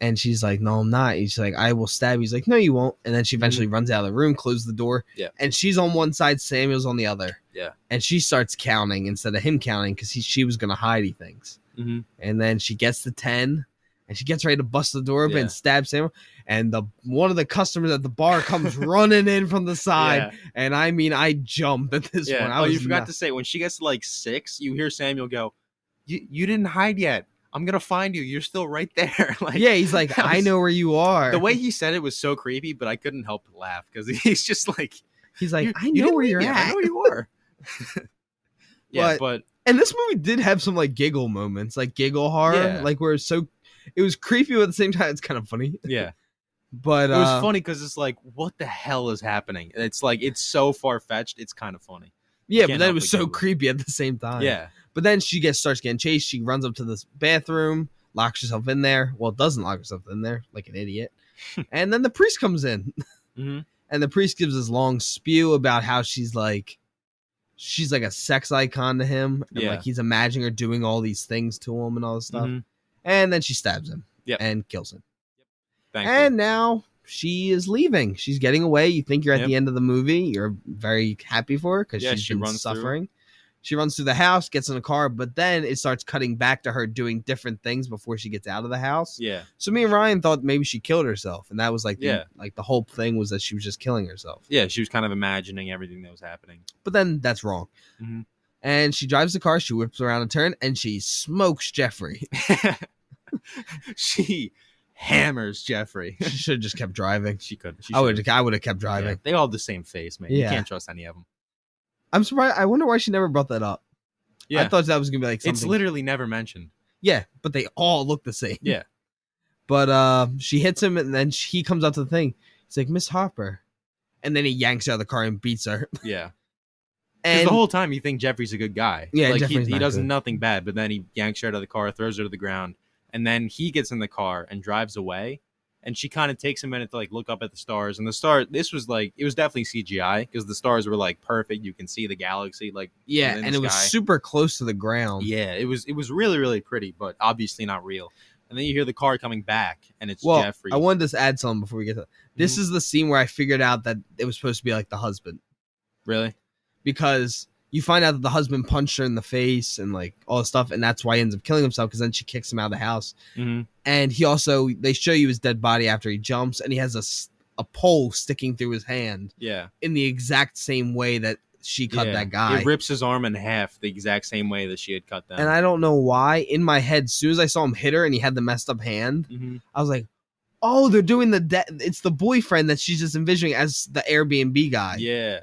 And she's like, no, I'm not. He's like, I will stab you. He's like, no, you won't. And then she eventually runs out of the room, closes the door. Yeah. And she's on one side, Samuel's on the other. Yeah. And she starts counting instead of him counting because she was going to hide things. Mhm. And then she gets to 10 and she gets ready to bust the door open Yeah. and stab Samuel. And one of the customers at the bar comes running in from the side. Yeah. And I mean, I jumped at this point. I Oh, was you forgot not- to say when she gets to like 6, you hear Samuel go, "You didn't hide yet. I'm gonna find you. You're still right there." Like, yeah, he's like, that I was- know where you are. The way he said it was so creepy, but I couldn't help but laugh because he's just like, he's like, I you know didn't where leave you're yet. at. I know where you are." Yeah, but And this movie did have some like giggle moments, like giggle horror, Yeah. like where it was creepy, but at the same time it's kind of funny. yeah, But it was funny because it's like, what the hell is happening? It's like it's so far fetched. It's kind of funny. Yeah, can't but then it help was but so giggle. creepy at the same time. Yeah, But then she starts getting chased. She runs up to this bathroom, locks herself in there. Well, doesn't lock herself in there like an idiot. And then the priest comes in, Mhm. and the priest gives this long spew about how she's like a sex icon to him, and Yeah. like he's imagining her doing all these things to him and all this stuff. Mhm. And then she stabs him Yep. and kills him. Thankfully. And now she is leaving. She's getting away. You think you're at Yep. the end of the movie. You're very happy for her because Yeah, she's she been runs through. suffering. She runs through the house, gets in a car, but then it starts cutting back to her doing different things before she gets out of the house. yeah, So me and Ryan thought maybe she killed herself, and that was like Yeah. the whole thing was that she was just killing herself. yeah, she was kind of imagining everything that was happening. But then that's wrong. Mhm. And she drives the car. She whips around a turn, and she smokes Jeffrey. She hammers Jeffrey. She should have just kept driving. She could. She I would should've. have kept driving. Yeah, they all have the same face, man. You Yeah. can't trust any of them. I'm surprised. I wonder why she never brought that up. Yeah, I thought that was gonna be like something. it's literally never mentioned. Yeah, but they all look the same. Yeah. But she hits him, and then he comes out to the thing. He's like, Miss Harper. And then he yanks her out of the car and beats her. Yeah. Because And the whole time you think Jeffrey's a good guy. Yeah, like Jeffrey's he not does good. nothing bad, but then he yanks her out of the car, throws her to the ground, and then he gets in the car and drives away. And she kind of takes a minute to like look up at the stars. And this was like, it was definitely CGI because the stars were like perfect. You can see the galaxy like yeah, in and the it was sky. super close to the ground. Yeah, it was really really pretty, but obviously not real. And then you hear the car coming back, and it's Well, Jeffrey. I wanted to add something before we get to this. Mhm. Is the scene where I figured out that it was supposed to be like the husband, Really? because you find out that the husband punched her in the face and like all this stuff, and that's why he ends up killing himself, because then she kicks him out of the house. Mm-hmm. And they show you his dead body after he jumps, and he has a pole sticking through his hand Yeah. in the exact same way that she cut that guy. It rips his arm in half the exact same way that she had cut them. And I don't know why. In my head, as soon as I saw him hit her and he had the messed up hand, Mm-hmm. I was like, oh, they're doing it's the boyfriend that she's just envisioning as the Airbnb guy. Yeah.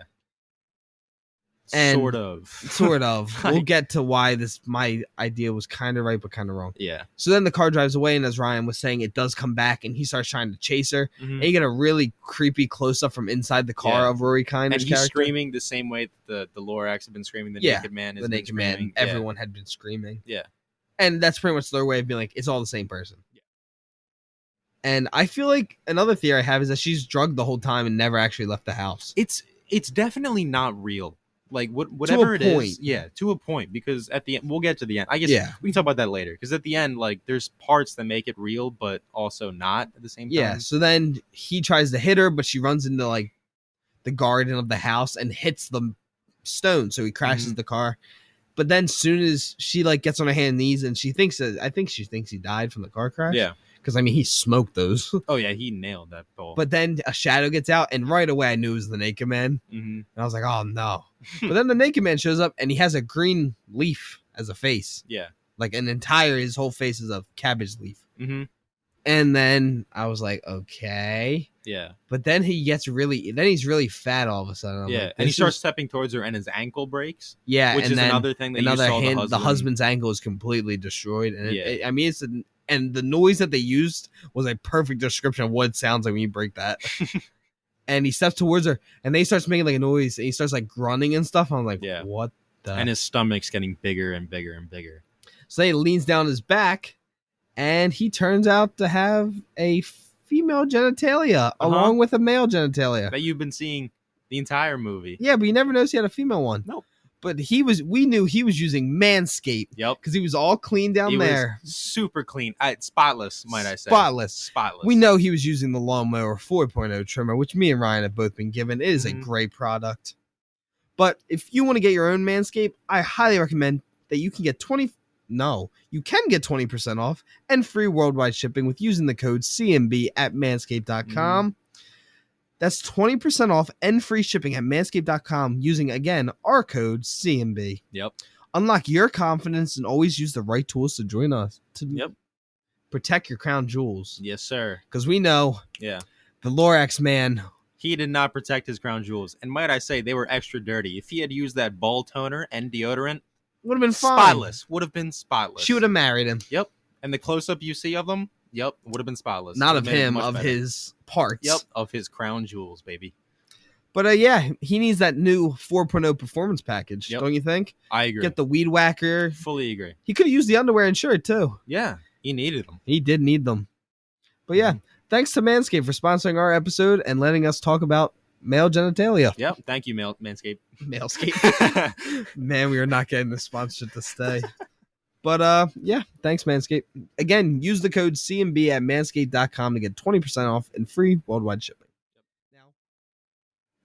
And sort of. Sort of. We'll Like- get to why my idea was kind of right, but kind of wrong. Yeah. So then the car drives away, and as Ryan was saying, it does come back, and he starts trying to chase her. Mm-hmm. And you get a really creepy close-up from inside the car Yeah. of Rory Kinder's And he's character. screaming the same way that the Lorax have been screaming. The Yeah, Naked Man has The been naked man. screaming. Yeah. Everyone had been screaming. Yeah. And that's pretty much their way of being like, it's all the same person. Yeah. And I feel like another theory I have is that she's drugged the whole time and never actually left the house. It's definitely not real. Like whatever it point. is, yeah, to a point. Because at the end, we'll get to the end. I guess Yeah. we can talk about that later. Because at the end, like there's parts that make it real, but also not at the same time. Yeah, so then he tries to hit her, but she runs into like the garden of the house and hits the stone, so he crashes the car. But then soon as she like gets on her hand and knees, and she thinks he died from the car crash. Yeah. Because I mean he smoked those. Oh yeah, he nailed that pole. But then a shadow gets out, and right away I knew it was the Naked Man. Mm-hmm. And I was like, oh no. But then the Naked Man shows up, and he has a green leaf as a face. Yeah. Like his whole face is a cabbage leaf. Mm-hmm. And then I was like, okay. Yeah. But then he's really fat all of a sudden. I'm Yeah. like, And he this starts is- stepping towards her, and his ankle breaks. Yeah, Which and is then another thing that another you saw hint, the husband's ankle is completely destroyed. And Yeah. I mean, and the noise that they used was a perfect description of what it sounds like when you break that. And he steps towards her, and then he starts making like a noise, and he starts like grunting and stuff. I'm like, Yeah. what the? And his stomach's getting bigger and bigger and bigger. So he leans down his back, and he turns out to have a female genitalia along with a male genitalia. That you've been seeing the entire movie. Yeah, but you never noticed he had a female one. Nope. But we knew he was using Manscaped Yep. because he was all clean down He there. was super clean. Spotless, might I say. Spotless. We We know he was using the Lawnmower 4.0 trimmer, which me and Ryan have both been given. It is a Mhm. great product. But if you want to get your own Manscaped, I highly recommend that you can get 20% off and free worldwide shipping with using the code CMB at manscaped.com. That's 20% off and free shipping at manscaped.com using, again, our code CMB. Yep. Unlock your confidence and always use the right tools to join us to protect your crown jewels. Yes, sir. Because we know Yeah. the Lorax man. He did not protect his crown jewels. And might I say, they were extra dirty. If he had used that ball toner and deodorant, Would have been fine. spotless. Would have been spotless. She would have married him. Yep. And the close-up you see of them, yep, would have been spotless. Not Would've of made it him, much of better. his parts. Yep, of his crown jewels, baby. But yeah, he needs that new 4.0 performance package, Yep. don't you think? I agree. Get the weed whacker. Fully agree. He could have used the underwear and shirt too. Yeah, he needed them. He did need them. But yeah, thanks to Manscaped for sponsoring our episode and letting us talk about male genitalia. Yep. Thank you, Manscaped. Manscaped. Man, we are not getting the sponsorship to stay. But yeah, thanks Manscaped. Again, use the code CMB at manscaped.com to get 20% off and free worldwide shipping. Now,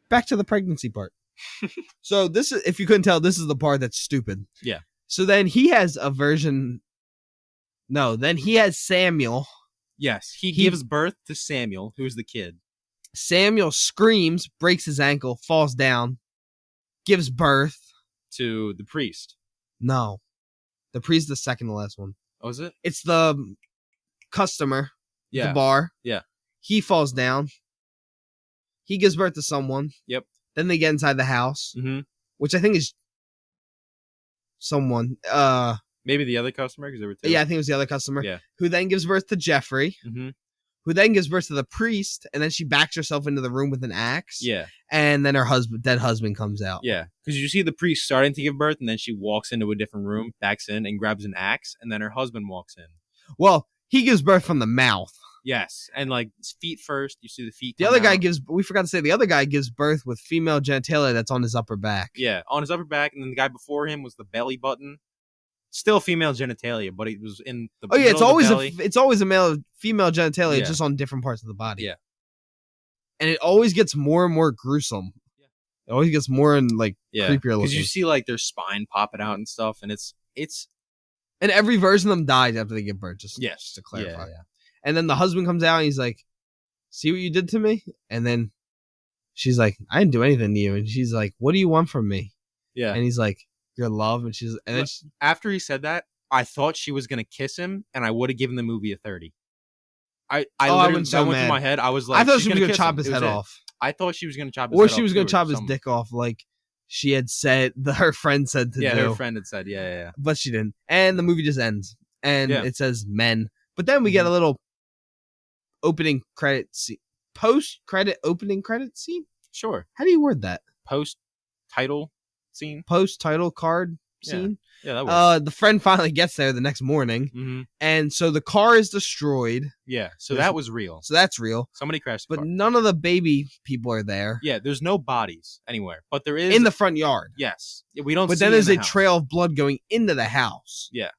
back to the pregnancy part. So this is, if you couldn't tell, this is the part that's stupid. Yeah. So then he has a version. No, then he has Samuel. Yes, he gives birth to Samuel, who's the kid. Samuel screams, breaks his ankle, falls down, gives birth to the priest. No. The priest is the second to last one. Oh, is it? It's the customer. Yeah. The bar. Yeah. He falls down. He gives birth to someone. Yep. Then they get inside the house, Mm-hmm. which I think is someone. Maybe the other customer, because there were two. Yeah, I think it was the other customer. Yeah. Who then gives birth to Jeffrey. Mm-hmm. Who then gives birth to the priest, and then she backs herself into the room with an axe. Yeah. And then her dead husband comes out. Yeah. Because you see the priest starting to give birth, and then she walks into a different room, backs in, and grabs an axe, and then her husband walks in. Well, he gives birth from the mouth. Yes. And like feet first, you see the feet. The other guy we forgot to say, the other guy gives birth with female genitalia that's on his upper back. Yeah, on his upper back, and then the guy before him was the belly button. Still female genitalia, but it was in the Oh yeah, it's always belly. it's always a female genitalia, just on different parts of the body. Yeah, and it always gets more and more gruesome. Yeah, it always gets more and like creepier looking. Because you see like their spine popping out and stuff, and it's and every version of them dies after they give birth. Just to clarify. Yeah. And then the husband comes out and he's like, "See what you did to me?" And then she's like, "I didn't do anything to you." And she's like, "What do you want from me?" Yeah, and he's like, "Your love." And then after he said that, I thought she was gonna kiss him, and I would have given the movie a 30. I literally that went through my head. I was like, I thought she was gonna chop his head off. I thought she was gonna chop his head off. Or she was gonna chop his dick off, like she had said. Her friend said to do. Yeah, her friend had said, yeah. But she didn't. And the movie just ends, and it says men. But then we get a little opening credit scene, post-credit opening credit scene. Sure. How do you word that? Post-title scene. Post-title card scene. Yeah, that works. The friend finally gets there the next morning, and so the car is destroyed. Yeah, so that was real. So that's real. Somebody crashed the car. But none of the baby people are there. Yeah, there's no bodies anywhere, but there is in the front yard. Yes, we don't. But then there's a trail of blood going into the house. Yeah,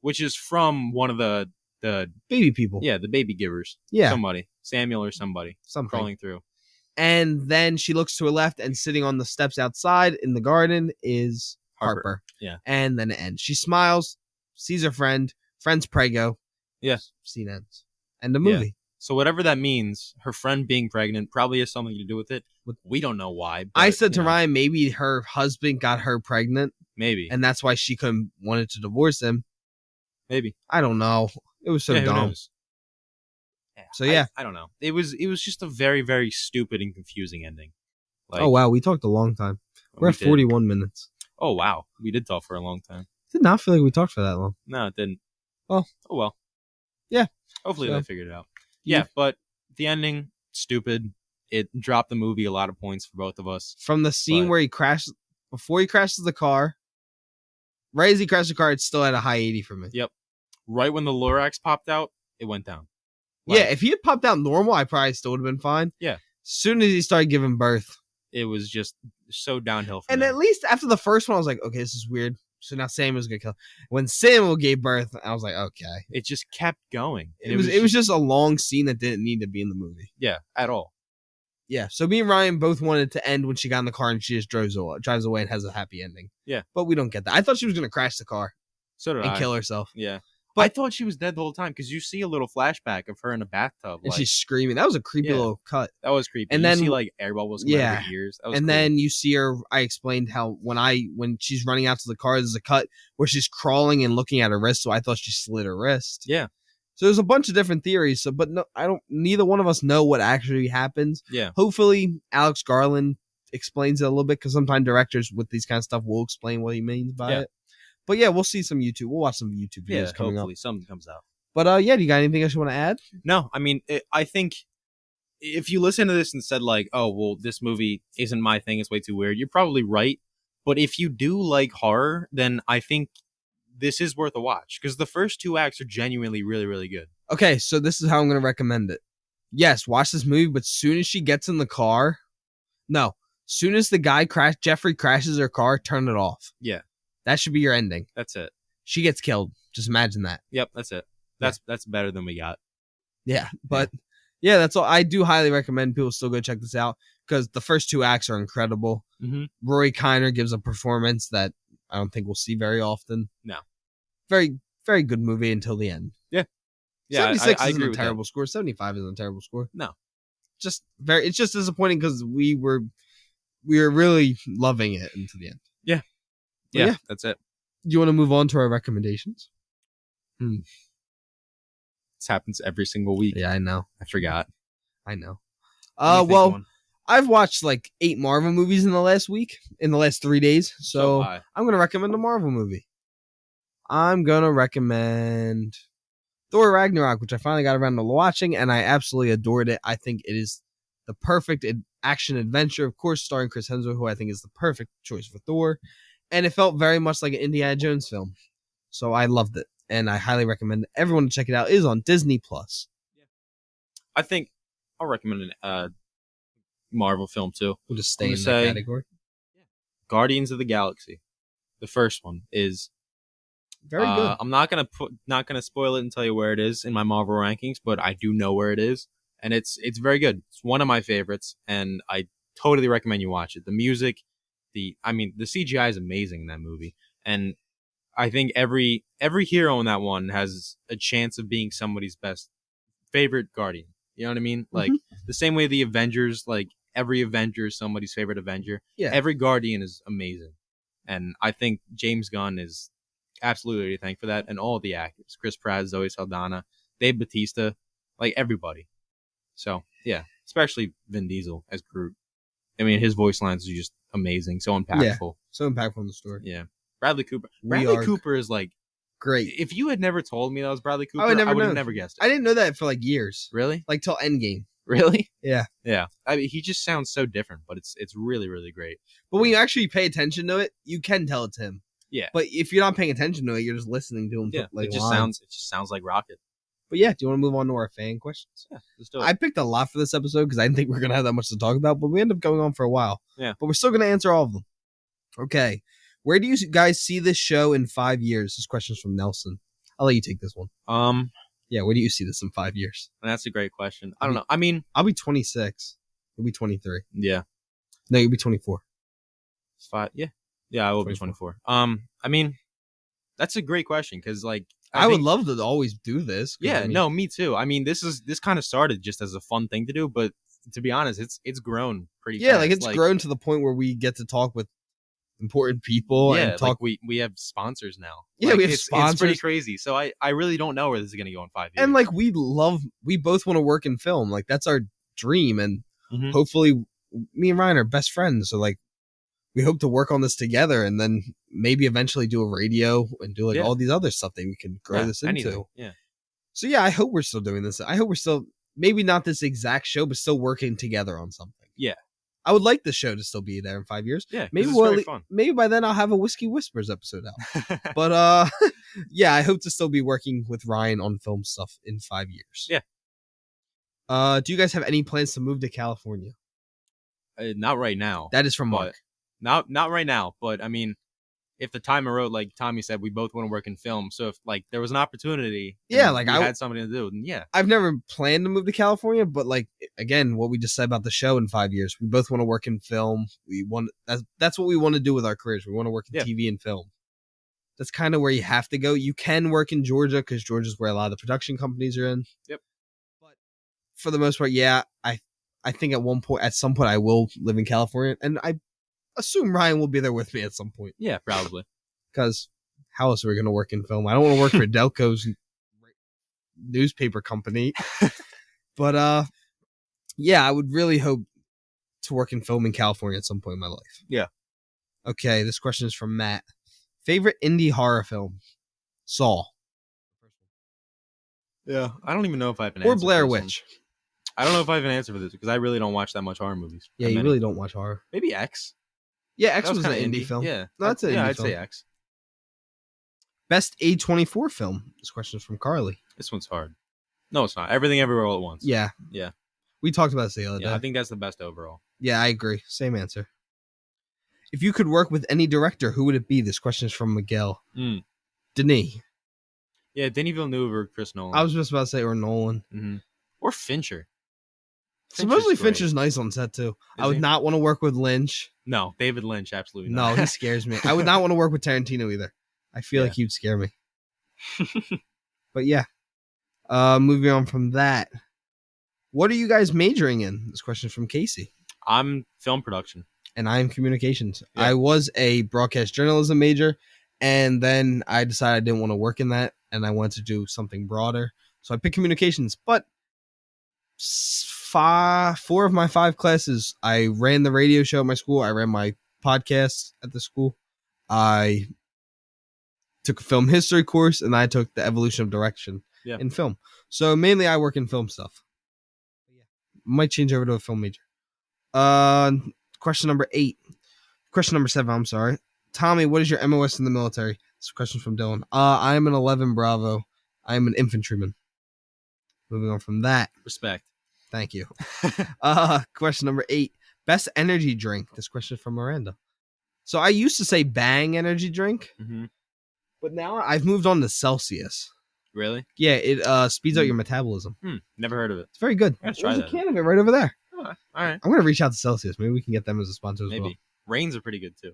which is from one of the baby people. Yeah, the baby givers. Yeah, somebody, Samuel or somebody, crawling through. And then she looks to her left, and sitting on the steps outside in the garden is Harper. Yeah. And then it ends. She smiles, sees her friend's prego. Yeah. Scene ends. End the movie. Yeah. So whatever that means, her friend being pregnant probably has something to do with it. We don't know why. But, I said to Ryan, maybe her husband got her pregnant. Maybe. And that's why she wanted to divorce him. Maybe. I don't know. It was so dumb. Who knows? So yeah. I don't know. It was just a very, very stupid and confusing ending. Like, oh wow, we talked a long time. We're at 41 minutes. Oh wow, we did talk for a long time. Did not feel like we talked for that long. No, it didn't. Oh well. Yeah. Hopefully they figured it out. Yeah, but the ending, stupid. It dropped the movie a lot of points for both of us. From the scene where he crashed, before he crashes the car, right as he crashed the car, it still had a high 80 for me. Yep. Right when the Lorax popped out, it went down. Like, yeah, if he had popped out normal, I probably still would have been fine. Yeah. As soon as he started giving birth, it was just so downhill for me. And at least after the first one, I was like, okay, this is weird. So now Samuel's gonna kill. When Samuel gave birth, I was like, okay. It just kept going. It was just a long scene that didn't need to be in the movie. Yeah, at all. Yeah. So me and Ryan both wanted to end when she got in the car and she just drives away and has a happy ending. Yeah. But we don't get that. I thought she was gonna crash the car. So did I. And kill herself. Yeah. But I thought she was dead the whole time because you see a little flashback of her in a bathtub. And she's screaming. That was a creepy little cut. That was creepy. And then you see like air bubbles coming out of her ears. That was cool. Then you see her. I explained how when she's running out to the car, there's a cut where she's crawling and looking at her wrist. So I thought she slid her wrist. Yeah. So there's a bunch of different theories. So, but no, neither one of us know what actually happens. Yeah. Hopefully, Alex Garland explains it a little bit because sometimes directors with these kind of stuff will explain what he means by it. But yeah, we'll see some YouTube. We'll watch some YouTube videos coming up. Hopefully something comes out. But do you got anything else you want to add? No, I mean, I think if you listen to this and said like, oh, well, this movie isn't my thing, it's way too weird, you're probably right. But if you do like horror, then I think this is worth a watch because the first 2 acts are genuinely really, really good. Okay, so this is how I'm going to recommend it. Yes, watch this movie, but soon as she gets in the car, soon as the guy Jeffrey crashes her car, turn it off. Yeah. That should be your ending. That's it. She gets killed. Just imagine that. Yep, that's it. That's better than we got. Yeah, but that's all. I do highly recommend people still go check this out because the first 2 acts are incredible. Mm-hmm. Rory Kinnear gives a performance that I don't think we'll see very often. No. Very, very good movie until the end. Yeah. 76 I isn't agree a with terrible that. score. 75 isn't a terrible score. No. It's just disappointing because we were really loving it until the end. Yeah. Yeah, that's it. Do you want to move on to our recommendations? This happens every single week. Yeah, I know. I forgot. I know. I've watched like 8 Marvel movies in the last 3 days. So I'm going to recommend a Marvel movie. I'm going to recommend Thor Ragnarok, which I finally got around to watching, and I absolutely adored it. I think it is the perfect action adventure, of course, starring Chris Hemsworth, who I think is the perfect choice for Thor. And it felt very much like an Indiana Jones film. So I loved it, and I highly recommend everyone to check it out. It is on Disney+. I think I'll recommend a Marvel film too. We'll just stay in that category. Guardians of the Galaxy. The first one is very good. I'm not gonna spoil it and tell you where it is in my Marvel rankings, but I do know where it is, and it's very good. It's one of my favorites, and I totally recommend you watch it. The music, the CGI is amazing in that movie, and I think every hero in that one has a chance of being somebody's best favorite Guardian. You know what I mean? Like the same way the Avengers, like every Avenger is somebody's favorite Avenger. Yeah. Every Guardian is amazing, and I think James Gunn is absolutely to thank for that, and all the actors: Chris Pratt, Zoe Saldana, Dave Bautista, like everybody. So yeah, especially Vin Diesel as Groot. I mean, his voice lines are just amazing, so impactful. Yeah, so impactful in the story. Yeah, Bradley Cooper. Bradley Cooper is like great. If you had never told me that was Bradley Cooper, I would have never guessed it. I didn't know that for like years. Really? Like till Endgame. Really? Yeah. Yeah. I mean, he just sounds so different, but it's really, really great. But when you actually pay attention to it, you can tell it's him. Yeah. But if you're not paying attention to it, you're just listening to him. Yeah. Like, it just sounds like Rocket. But yeah, do you want to move on to our fan questions? Yeah, let's do it. I picked a lot for this episode because I didn't think we were going to have that much to talk about, but we ended up going on for a while. Yeah. But we're still going to answer all of them. Okay. Where do you guys see this show in 5 years? This question's from Nelson. I'll let you take this one. Yeah, where do you see this in 5 years? That's a great question. I don't know. I mean, I'll be 26. You'll be 23. Yeah. No, you'll be 24. Yeah, I will 24. Be 24. I mean, that's a great question because, like, I would love to always do this. Yeah, I mean, no, me too. I mean, this kind of started just as a fun thing to do, but to be honest, it's grown pretty. Yeah, fast. like it's grown to the point where we get to talk with important people and talk. Like we have sponsors now. Yeah, like, we have sponsors. It's pretty crazy. So I really don't know where this is going to go in 5 years. And like we both want to work in film. Like that's our dream, and hopefully, me and Ryan are best friends. So like, we hope to work on this together, and then maybe eventually do a radio and do like all these other stuff that we can grow this into. Anything. Yeah. So yeah, I hope we're still doing this. I hope we're still maybe not this exact show, but still working together on something. Yeah. I would like the show to still be there in 5 years. Yeah, maybe maybe by then I'll have a Whiskey Whispers episode out. But yeah, I hope to still be working with Ryan on film stuff in 5 years. Yeah. Do you guys have any plans to move to California? Not right now. That is from Mark. Not right now, but I mean, if the time arose, like Tommy said, we both want to work in film. So if like there was an opportunity, like I had something to do, then yeah. I've never planned to move to California, but like again, what we just said about the show in 5 years, we both want to work in film. That's what we want to do with our careers. We want to work in TV and film. That's kind of where you have to go. You can work in Georgia because Georgia's where a lot of the production companies are in. Yep. But for the most part, yeah, I think at some point, I will live in California, and I assume Ryan will be there with me at some point. Yeah, probably. Because how else are we going to work in film? I don't want to work for Delco's newspaper company. But yeah, I would really hope to work in film in California at some point in my life. Yeah. Okay, this question is from Matt. Favorite indie horror film? Saw. Yeah, I don't even know if I have an answer. Or Blair Witch. I don't know if I have an answer for this because I really don't watch that much horror movies. Yeah, you really don't watch horror. Maybe X. Yeah, X was an indie film. Yeah, no, that's an indie film. I'd say X. Best A24 film. This question is from Carly. This one's hard. No, it's not. Everything Everywhere All at Once. Yeah. Yeah. We talked about this the other day. I think that's the best overall. Yeah, I agree. Same answer. If you could work with any director, who would it be? This question is from Miguel. Denis. Yeah, Denis Villeneuve or Chris Nolan. I was just about to say, or Nolan. Mm-hmm. Or Fincher. Supposedly Fincher's nice on set, too. I would not want to work with Lynch. No, David Lynch, absolutely not. No, he scares me. I would not want to work with Tarantino either. I feel like he'd scare me. But yeah. Moving on from that. What are you guys majoring in? This question is from Casey. I'm film production. And I'm communications. Yeah. I was a broadcast journalism major, and then I decided I didn't want to work in that, and I wanted to do something broader. So I picked communications. But 4 of my 5 classes, I ran the radio show at my school. I ran my podcast at the school. I took a film history course, and I took the evolution of direction in film. So mainly I work in film stuff. Might change over to a film major. Question number 7, I'm sorry. Tommy, what is your MOS in the military? This question from Dylan. I am an 11 Bravo. I am an infantryman. Moving on from that. Respect. Thank you. Question number 8. Best energy drink. This question from Miranda. So I used to say Bang energy drink, but now I've moved on to Celsius. Really? Yeah, it speeds out your metabolism. Never heard of it. It's very good. Let's try that. There's a can of it right over there. Oh, all right. I'm going to reach out to Celsius. Maybe we can get them as a sponsor as well. Rains are pretty good too.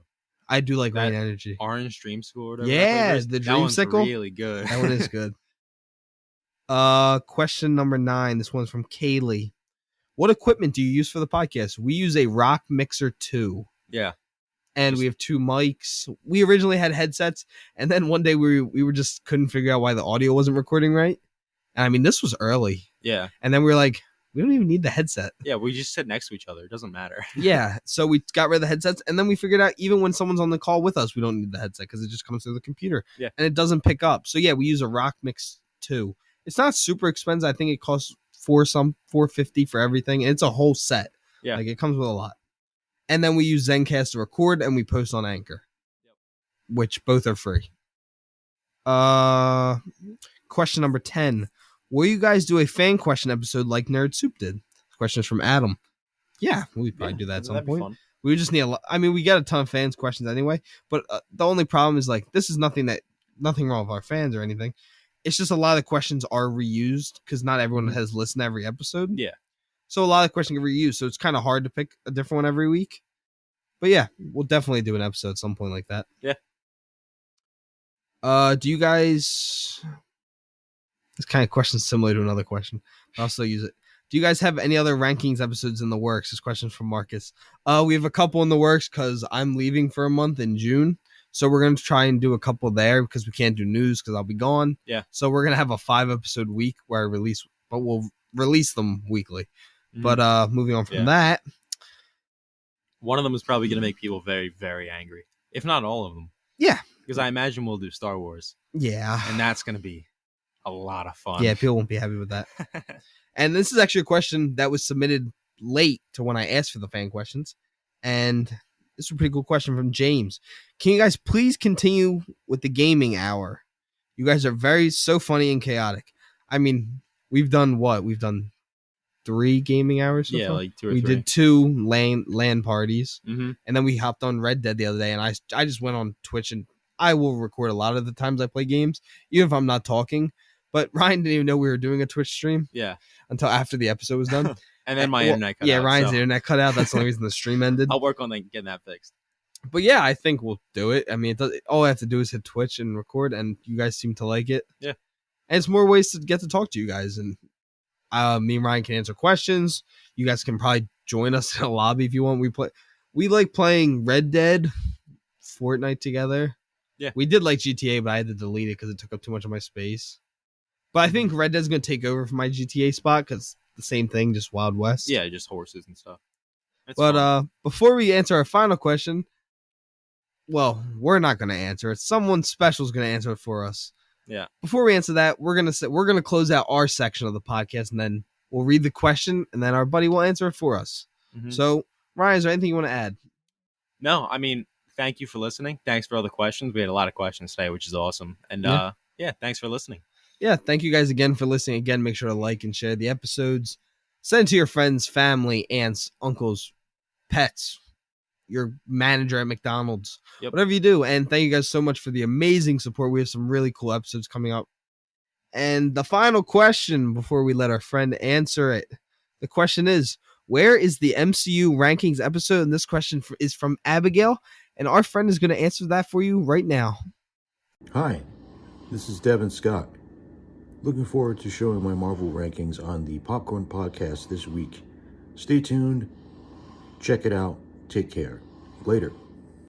I do like Rain Energy. Orange Dreamsicle or whatever. Yeah, the Dreamsicle. That one's really good. That one is good. Question number 9. This one's from Kaylee. What equipment do you use for the podcast? We use a Rock Mixer 2. Yeah. And we have 2 mics. We originally had headsets, and then one day we were just couldn't figure out why the audio wasn't recording right. And I mean, this was early. Yeah. And then we were like, we don't even need the headset. Yeah, we just sit next to each other. It doesn't matter. Yeah. So we got rid of the headsets, and then we figured out even when someone's on the call with us, we don't need the headset because it just comes through the computer. Yeah. And it doesn't pick up. So yeah, we use a Rock Mix 2. It's not super expensive. I think it costs $450 for everything. And it's a whole set. Yeah. Like it comes with a lot. And then we use Zencastr to record, and we post on Anchor, which both are free. Question number 10. Will you guys do a fan question episode like Nerd Soup did? Questions from Adam. Yeah, we'd probably do that at some point. We just need a lot. I mean, we got a ton of fans questions anyway, but the only problem is like, this is nothing wrong with our fans or anything. It's just a lot of questions are reused because not everyone has listened to every episode. Yeah. So a lot of questions get reused. So it's kind of hard to pick a different one every week. But yeah, we'll definitely do an episode at some point like that. Yeah. Do you guys... This kind of question is similar to another question. I'll still use it. Do you guys have any other rankings episodes in the works? This question from Marcus. We have a couple in the works because I'm leaving for a month in June. So we're going to try and do a couple there because we can't do news because I'll be gone. Yeah. So we're going to have a 5-episode week where we'll release them weekly. But moving on from that. One of them is probably going to make people very, very angry. If not all of them. Yeah. Because I imagine we'll do Star Wars. Yeah. And that's going to be a lot of fun. Yeah, people won't be happy with that. And this is actually a question that was submitted late to when I asked for the fan questions. And this is a pretty cool question from James. Can you guys please continue with the gaming hour? You guys are so funny and chaotic. I mean, we've done what? We've done 3 gaming hours so far? Like 2 or 3. We did 2 LAN parties. And then we hopped on Red Dead the other day, and I just went on Twitch, and I will record a lot of the times I play games, even if I'm not talking. But Ryan didn't even know we were doing a Twitch stream. Yeah. Until after the episode was done. And then my internet cut out. Yeah, Ryan's internet cut out. That's the only reason the stream ended. I'll work on getting that fixed. But yeah, I think we'll do it. I mean, all I have to do is hit Twitch and record, and you guys seem to like it. Yeah. And it's more ways to get to talk to you guys. And me and Ryan can answer questions. You guys can probably join us in a lobby if you want. We like playing Red Dead, Fortnite together. Yeah. We did like GTA, but I had to delete it because it took up too much of my space. But I think Red Dead's going to take over for my GTA spot because the same thing, just Wild West. Yeah, just horses and stuff. But before we answer our final question, well, we're not going to answer it. Someone special is going to answer it for us. Yeah. Before we answer that, we're gonna close out our section of the podcast, and then we'll read the question, and then our buddy will answer it for us. So, Ryan, is there anything you want to add? No, I mean, thank you for listening. Thanks for all the questions. We had a lot of questions today, which is awesome. And thanks for listening. Yeah, thank you guys again for listening. Again, make sure to like and share the episodes. Send it to your friends, family, aunts, uncles, pets, your manager at McDonald's, whatever you do. And thank you guys so much for the amazing support. We have some really cool episodes coming up. And the final question before we let our friend answer it, the question is, where is the MCU rankings episode? And this question is from Abigail, and our friend is going to answer that for you right now. Hi, this is Devin Scott. Looking forward to showing my Marvel rankings on the Popcorn Podcast this week. Stay tuned. Check it out. Take care. Later.